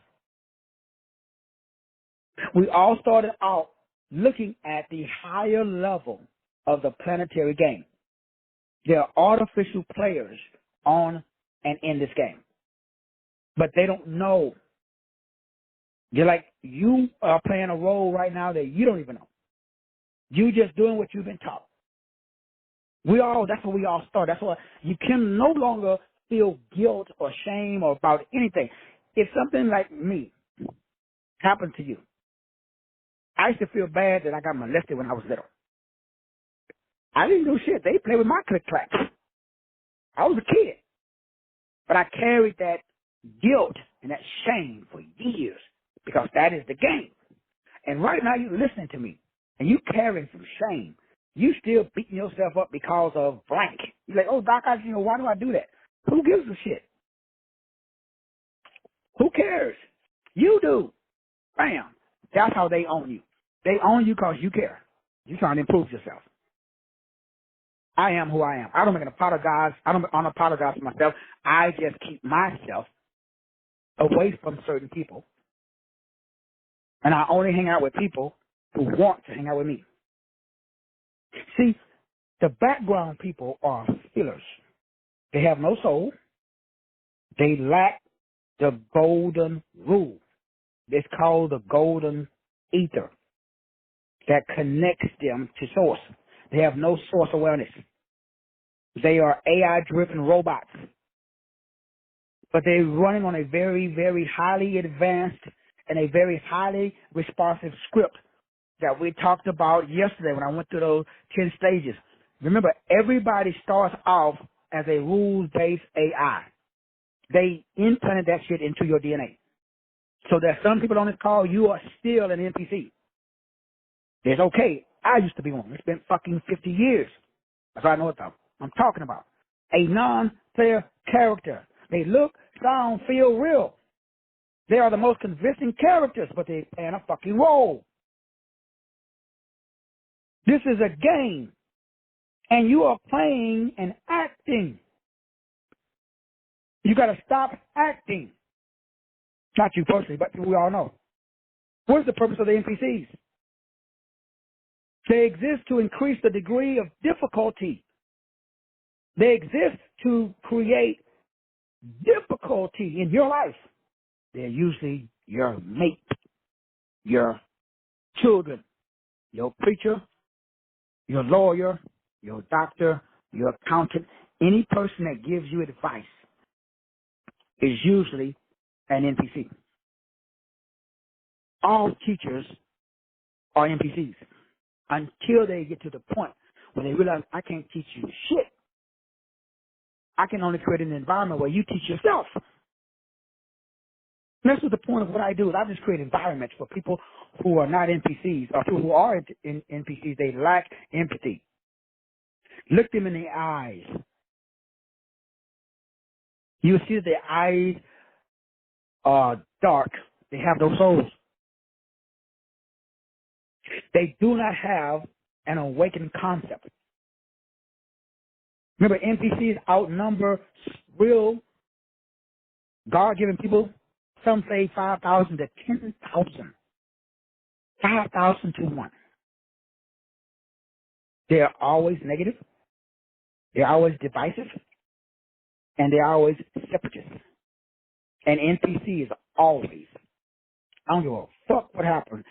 [SPEAKER 1] We all started out looking at the higher level of the planetary game. There are artificial players on and in this game. But they don't know. They're like, you are playing a role right now that you don't even know. You just doing what you've been taught. That's where we all start. That's why you can no longer feel guilt or shame or about anything. If something like me happened to you, I used to feel bad that I got molested when I was little. I didn't do shit. They played with my click-clack. I was a kid. But I carried that guilt and that shame for years because that is the game. And right now you're listening to me and you carrying some shame. You still beating yourself up because of blank. You're like, oh, Doc, why do I do that? Who gives a shit? Who cares? You do. Bam. That's how they own you. They own you because you care. You're trying to improve yourself. I am who I am. I don't apologize. I don't apologize for myself. I just keep myself away from certain people. And I only hang out with people who want to hang out with me. See, the background people are fillers. They have no soul. They lack the golden rule. It's called the golden ether that connects them to source. They have no source awareness. They are AI-driven robots. But they're running on a very, very highly advanced and a very highly responsive script that we talked about yesterday when I went through those 10 stages. Remember, everybody starts off as a rules-based AI. They implanted that shit into your DNA. So there's some people on this call, you are still an NPC. It's okay. I used to be one. It's been fucking 50 years. That's why I know what I'm talking about. A non-player character. They look, sound, feel real. They are the most convincing characters, but they play a fucking role. This is a game, and you are playing and acting. You got to stop acting. Not you personally, but we all know. What is the purpose of the NPCs? They exist to increase the degree of difficulty. They exist to create difficulty in your life. They're usually your mate, your children, your preacher, your lawyer, your doctor, your accountant. Any person that gives you advice is usually an NPC. All teachers are NPCs until they get to the point where they realize, I can't teach you shit. I can only create an environment where you teach yourself. And that's what the point of what I do is I just create environments for people who are not NPCs or people who are NPCs. They lack empathy. Look them in the eyes. You will see that their eyes are dark. They have no souls. They do not have an awakened concept. Remember, NPCs outnumber real God-given people. Some say 5,000 to 10,000. 5,000 to 1. They're always negative. They're always divisive. And they're always separatist. And NPC is always, I don't give a fuck what happened,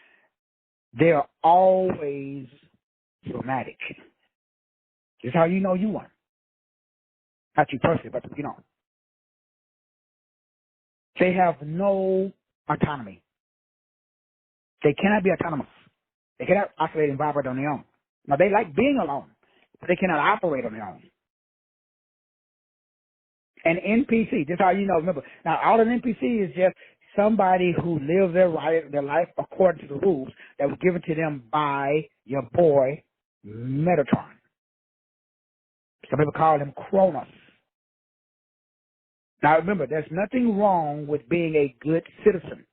[SPEAKER 1] they're always dramatic. This is how you know you won. Not you personally, but you know. They have no autonomy. They cannot be autonomous. They cannot operate and vibrate on their own. Now, they like being alone. but they cannot operate on their own. An NPC, just how you know, remember, now all an NPC is just somebody who lives their life according to the rules that was given to them by your boy, Metatron. Some people call him Kronos. Now remember, there's nothing wrong with being a good citizen.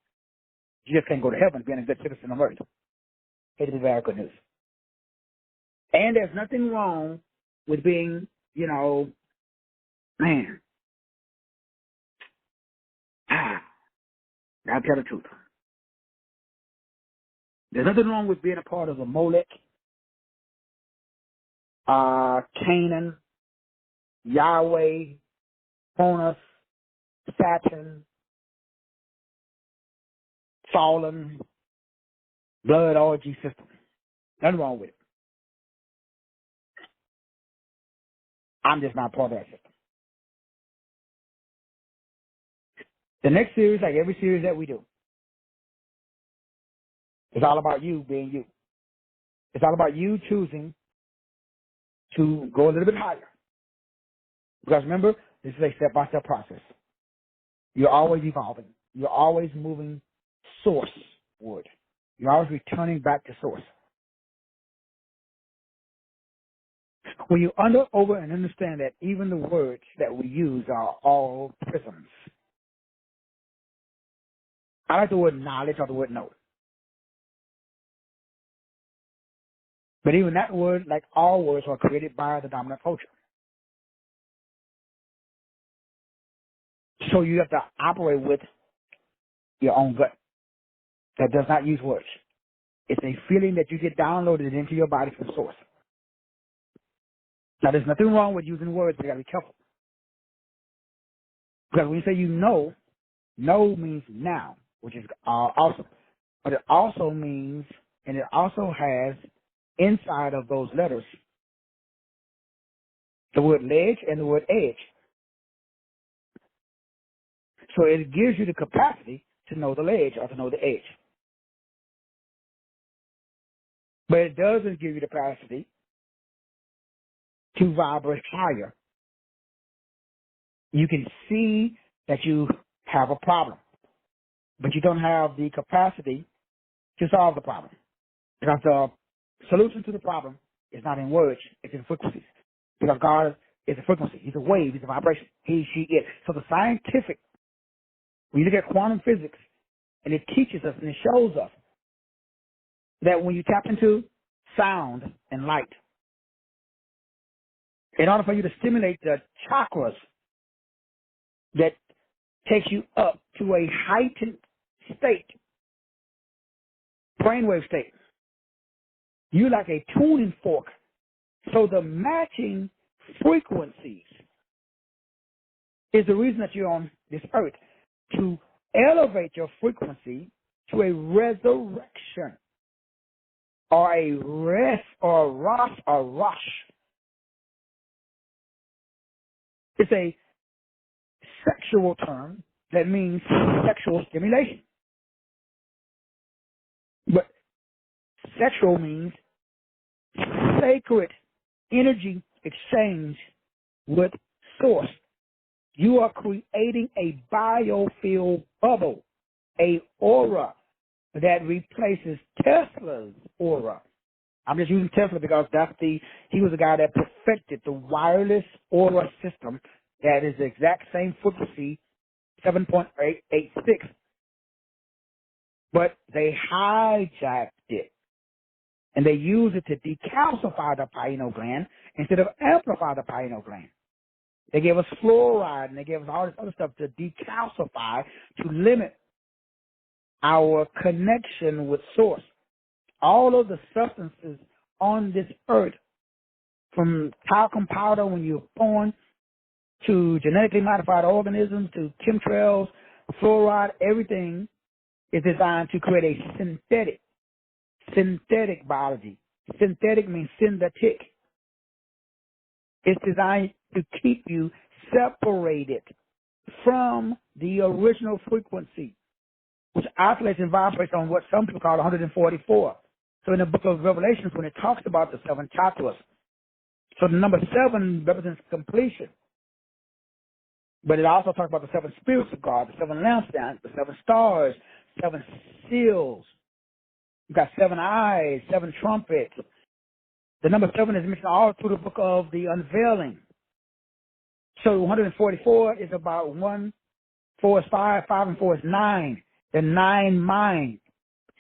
[SPEAKER 1] You just can't go to heaven being a good citizen on earth. It is very good news. And there's nothing wrong with being, I'll tell the truth. There's nothing wrong with being a part of a Molech, Canaan, Yahweh, Cronus, Saturn, fallen, blood orgy system. Nothing wrong with it. I'm just not part of that system. The next series, like every series that we do, it's all about you being you. It's all about you choosing to go a little bit higher. Because remember, this is a step-by-step process. You're always evolving. You're always moving source-ward. You're always returning back to source. When you over and understand that even the words that we use are all prisms. I like the word knowledge or the word know. But even that word, like all words, are created by the dominant culture. So you have to operate with your own gut that does not use words. It's a feeling that you get downloaded into your body from source. Now, there's nothing wrong with using words, but you got to be careful. Because when you say you know means now, which is awesome. But it also means, and it also has inside of those letters the word ledge and the word edge. So it gives you the capacity to know the ledge or to know the edge. But it doesn't give you the capacity to vibrate higher. You can see that you have a problem, but you don't have the capacity to solve the problem. Because the solution to the problem is not in words, it's in frequencies. Because God is a frequency. He's a wave. He's a vibration. He, she, it. So the scientific, when you look at quantum physics, and it teaches us and it shows us that when you tap into sound and light, in order for you to stimulate the chakras that takes you up to a heightened state, brainwave state, you're like a tuning fork. So the matching frequencies is the reason that you're on this earth, to elevate your frequency to a resurrection or a rest or a rush. It's a sexual term that means sexual stimulation. But sexual means sacred energy exchange with source. You are creating a biofield bubble, a aura that replaces Tesla's aura. I'm just using Tesla because he was the guy that perfected the wireless aura system that is the exact same frequency, 7.886. But they hijacked it, and they used it to decalcify the pineal gland instead of amplify the pineal gland. They gave us fluoride, and they gave us all this other stuff to decalcify, to limit our connection with source. All of the substances on this earth, from talcum powder when you're born, to genetically modified organisms, to chemtrails, fluoride, everything is designed to create a synthetic biology. Synthetic means synthetic. It's designed to keep you separated from the original frequency, which oscillates and vibrates on what some people call 144. So in the book of Revelations, when it talks about the seven chakras, So the number 7 represents completion. But it also talks about the 7 spirits of God, the 7 lampstands, the 7 stars, 7 seals. You've got 7 eyes, 7 trumpets. The number 7 is mentioned all through the book of the unveiling. So 144 is about 1, 4 is 5, 5 and 4 is 9. The 9 mind.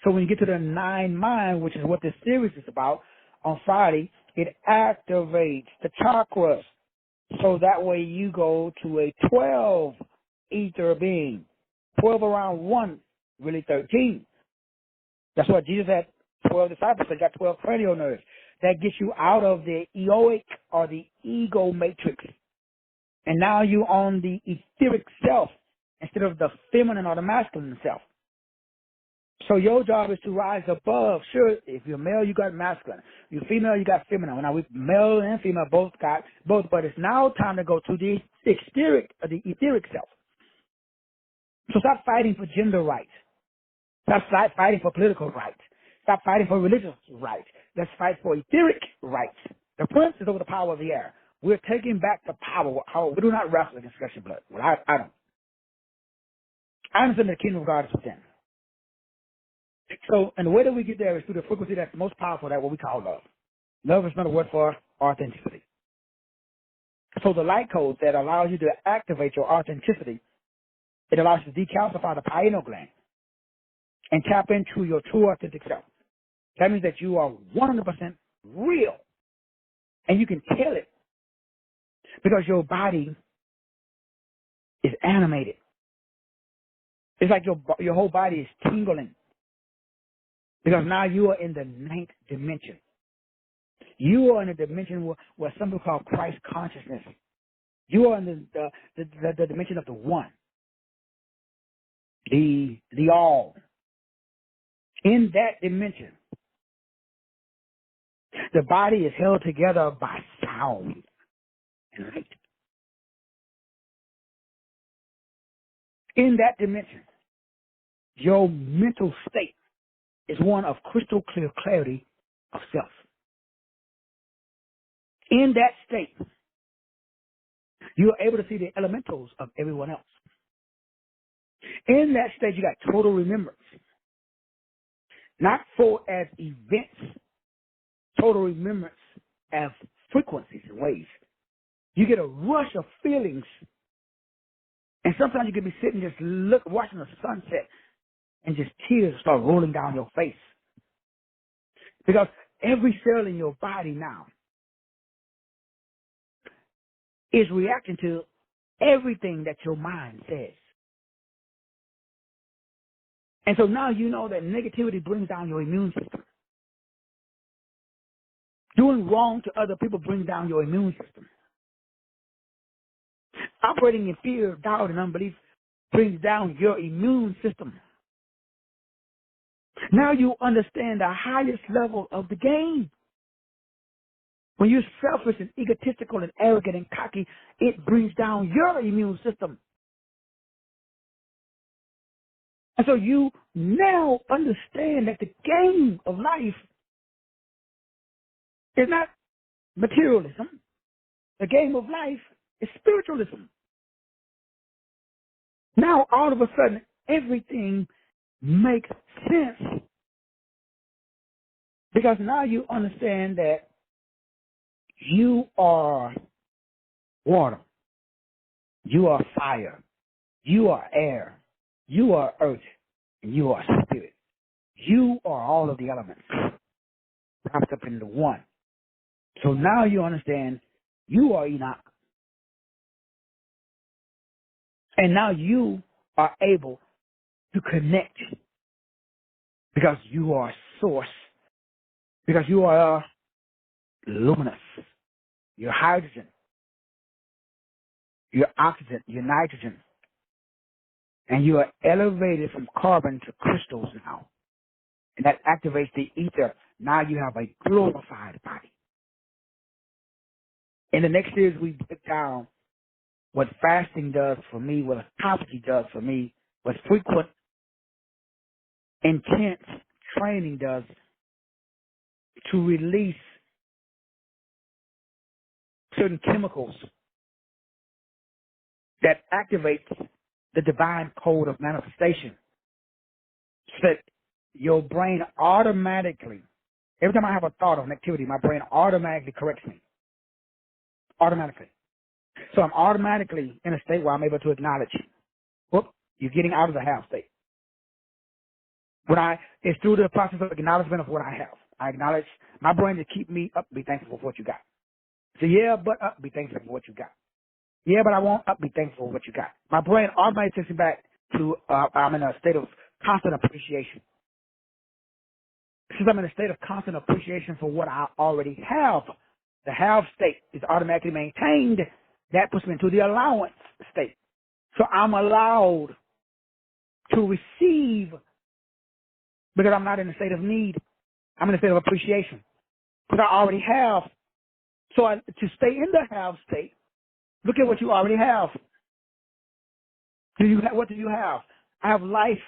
[SPEAKER 1] So when you get to the 9 mind, which is what this series is about, on Friday, it activates the chakras. So that way you go to a 12 ether being. 12 around 1, really 13. That's what Jesus had 12 disciples. They got 12 cranial nerves. That gets you out of the egoic or the ego matrix. And now you're on the etheric self instead of the feminine or the masculine self. So your job is to rise above. Sure, if you're male, you got masculine. You're female, you got feminine. Now, we male and female both got both, but it's now time to go to the etheric self. So stop fighting for gender rights. Stop fighting for political rights. Stop fighting for religious rights. Let's fight for etheric rights. The prince is over the power of the air. We're taking back the power. We do not wrestle against flesh and blood. Well, I don't. I understand the kingdom of God is within. So, and the way that we get there is through the frequency that's most powerful, that's what we call love. Love is another word for authenticity. So the light code that allows you to activate your authenticity, it allows you to decalcify the pineal gland and tap into your true authentic self. That means that you are 100% real. And you can tell it because your body is animated. It's like your whole body is tingling. Because now you are in the 9th dimension. You are in a dimension where some people call Christ consciousness. You are in the dimension of the one, the all. In that dimension, the body is held together by sound and light. In that dimension, your mental state is one of crystal clear clarity of self. In that state, you are able to see the elementals of everyone else. In that state, you got total remembrance. Not for as events, total remembrance as frequencies and waves. You get a rush of feelings. And sometimes you can be sitting just watching the sunset and just tears start rolling down your face. Because every cell in your body now is reacting to everything that your mind says. And so now you know that negativity brings down your immune system. Doing wrong to other people brings down your immune system. Operating in fear, doubt, and unbelief brings down your immune system. Now you understand the highest level of the game. When you're selfish and egotistical and arrogant and cocky, it brings down your immune system. And so you now understand that the game of life is not materialism. The game of life is spiritualism. Now, all of a sudden, everything makes sense. Because now you understand that you are water. You are fire. You are air. You are earth. And you are spirit. You are all of the elements wrapped up into one. So now you understand you are Enoch. And now you are able to connect because you are source. Because you are luminous. You're hydrogen. You're oxygen. You're nitrogen. And you are elevated from carbon to crystals now. And that activates the ether. Now you have a glorified body. In the next series, we break down what fasting does for me, what autophagy does for me, what frequent, intense training does to release certain chemicals that activate the divine code of manifestation, so that your brain automatically, every time I have a thought of an activity, my brain automatically corrects me. Automatically. So I'm automatically in a state where I'm able to acknowledge, whoop, you're getting out of the have state. It's through the process of acknowledgement of what I have. I acknowledge my brain to keep me up, be thankful for what you got. So yeah, but up, be thankful for what you got. Yeah, but I won't up, be thankful for what you got. My brain automatically takes me back to, I'm in a state of constant appreciation. Since I'm in a state of constant appreciation for what I already have, the have state is automatically maintained. That puts me into the allowance state. So I'm allowed to receive because I'm not in a state of need. I'm in a state of appreciation because I already have. So to stay in the have state, look at what you already have. What do you have? I have life.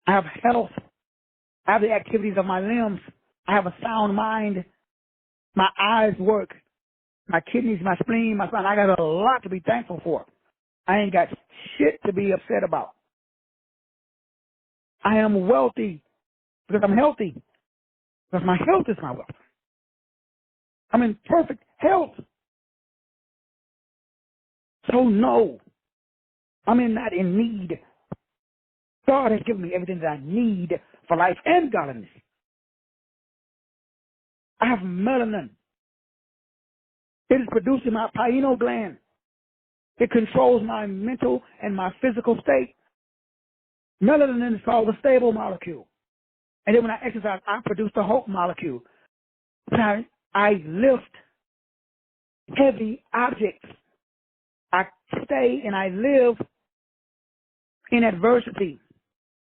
[SPEAKER 1] I have health. I have the activities of my limbs. I have a sound mind. My eyes work. My kidneys, my spleen, my spine. I got a lot to be thankful for. I ain't got shit to be upset about. I am wealthy because I'm healthy. Because my health is my wealth. I'm in perfect health. So no, I'm not in need. God has given me everything that I need for life and godliness. I have melanin. It is produced in my pineal gland. It controls my mental and my physical state. Melanin is called the stable molecule. And then when I exercise, I produce the hope molecule. I lift heavy objects. I stay and I live in adversity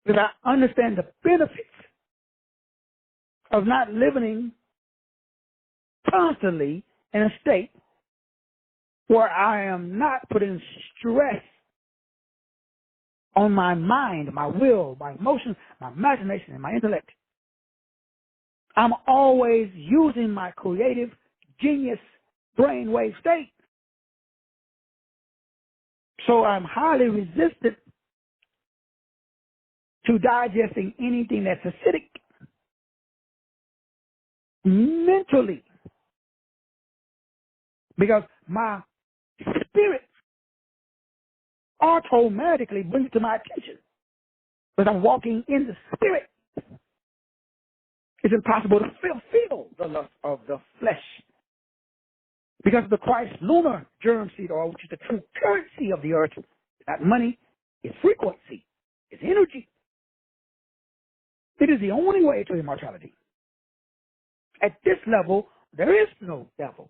[SPEAKER 1] because I understand the benefits of not living constantly in a state where I am not putting stress on my mind, my will, my emotions, my imagination, and my intellect. I'm always using my creative genius brainwave state. So I'm highly resistant to digesting anything that's acidic mentally because my spirit automatically brings it to my attention because I'm walking in the spirit. It's impossible to fulfill the lust of the flesh because of the Christ lunar germ seed, or which is the true currency of the earth. It's not money, it's frequency, it's energy. It is the only way to immortality. At this level, there is no devil.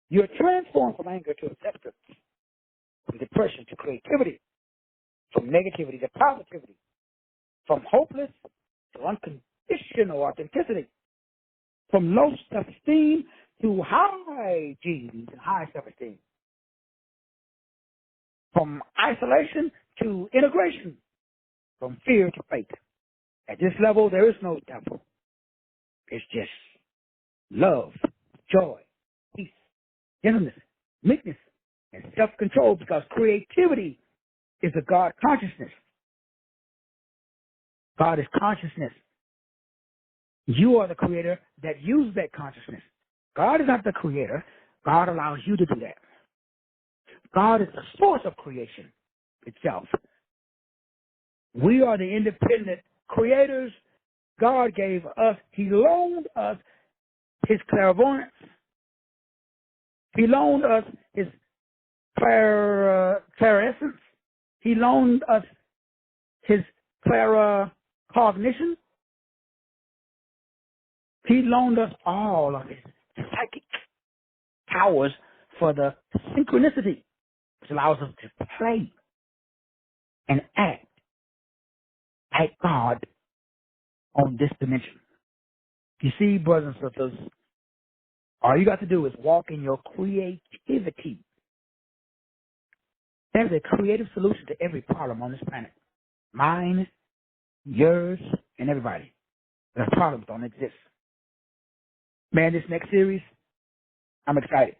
[SPEAKER 1] You're transformed from anger to acceptance, from depression to creativity, from negativity to positivity, from hopeless to unconditional authenticity, from low self-esteem to high genes and high self-esteem, from isolation to integration, from fear to faith. At this level, there is no devil. It's just love, joy, peace, gentleness, meekness, and self-control, because creativity is a God consciousness. God is consciousness. You are the creator that uses that consciousness. God is not the creator. God allows you to do that. God is the source of creation itself. We are the independent creators. God gave us, He loaned us His clairvoyance. He loaned us His clairessence. He loaned us His claircognition. He loaned us all of His psychic powers for the synchronicity, which allows us to play and act like God on this dimension. You see, brothers and sisters, all you got to do is walk in your creativity. There's a creative solution to every problem on this planet. Mine, yours, and everybody. The problems don't exist. Man, this next series, I'm excited.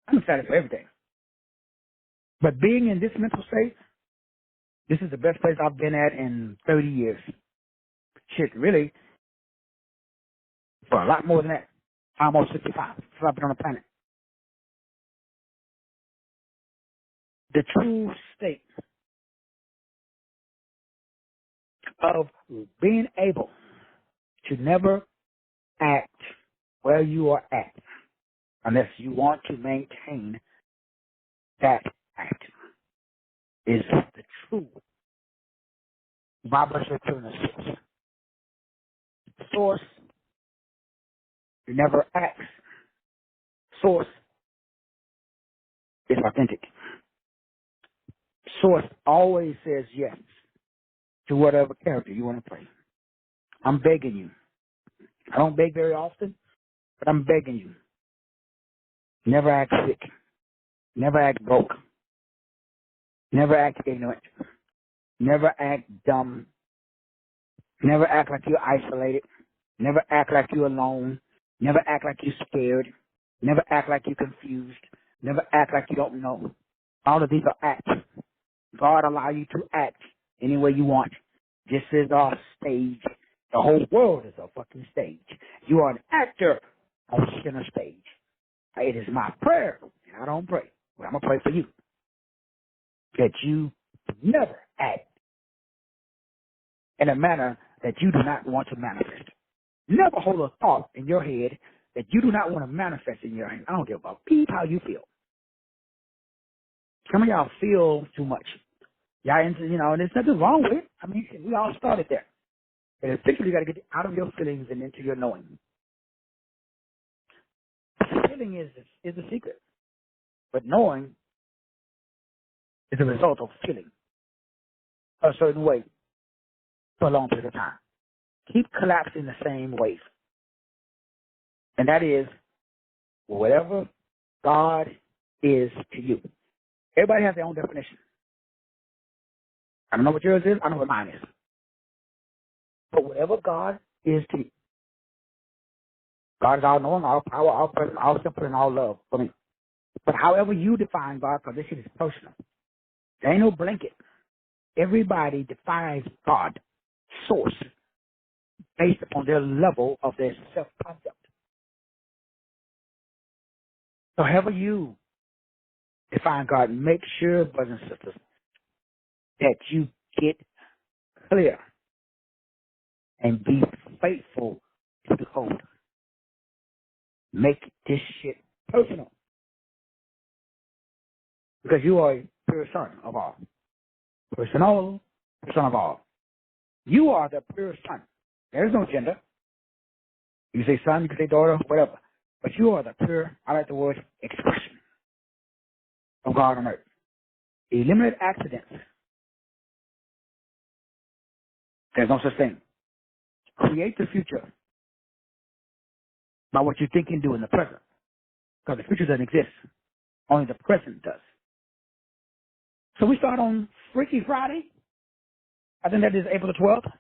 [SPEAKER 1] I'm excited for everything. But being in this mental state, this is the best place I've been at in 30 years. Shit, really, for a lot more than that. Almost 65 since I've been on the planet. The true state of being able to never act where you are at unless you want to maintain that act is the true vibration to the source. Source never acts. Source is authentic. Source always says yes to whatever character you want to play. I'm begging you. I don't beg very often, but I'm begging you. Never act sick. Never act broke. Never act ignorant. Never act dumb. Never act like you're isolated. Never act like you're alone. Never act like you're scared. Never act like you're confused. Never act like you don't know. All of these are acts. God allow you to act any way you want. This is our stage. The whole world is a fucking stage. You are an actor on center stage. It is my prayer, and I don't pray, but I'm going to pray for you, that you never act in a manner that you do not want to manifest. Never hold a thought in your head that you do not want to manifest in your head. I don't give a peep how you feel. Some of y'all feel too much. Y'all into, and there's nothing wrong with it. I mean, we all started there. But eventually you got to get out of your feelings and into your knowing. Feeling is the secret. But knowing is a result of feeling a certain way for a long period of time. Keep collapsing the same wave. And that is whatever God is to you. Everybody has their own definition. I don't know what yours is. I know what mine is. But whatever God is to you, God is all knowing, all power, all present, all simple, and all love for me. But however you define God, because this shit is personal. There ain't no blanket. Everybody defines God, source, based upon their level of their self-concept. So however you define God, make sure, brothers and sisters, that you get clear and be faithful to the code. Make this shit personal. Because you are a pure son of all. Personal, son of all. You are the pure son. There's no gender. You can say son, you can say daughter, whatever. But you are the pure, I like the word, expression of God on earth. Eliminate accidents. There's no such thing. Create the future by what you think and do in the present. Because the future doesn't exist. Only the present does. So we start on Freaky Friday. I think that is April the 12th.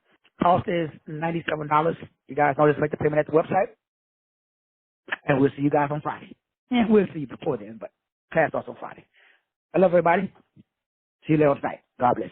[SPEAKER 1] Cost is $97. You guys know just make the payment at the website. And we'll see you guys on Friday. And we'll see you before then, but class starts on Friday. I love everybody. See you later tonight. God bless.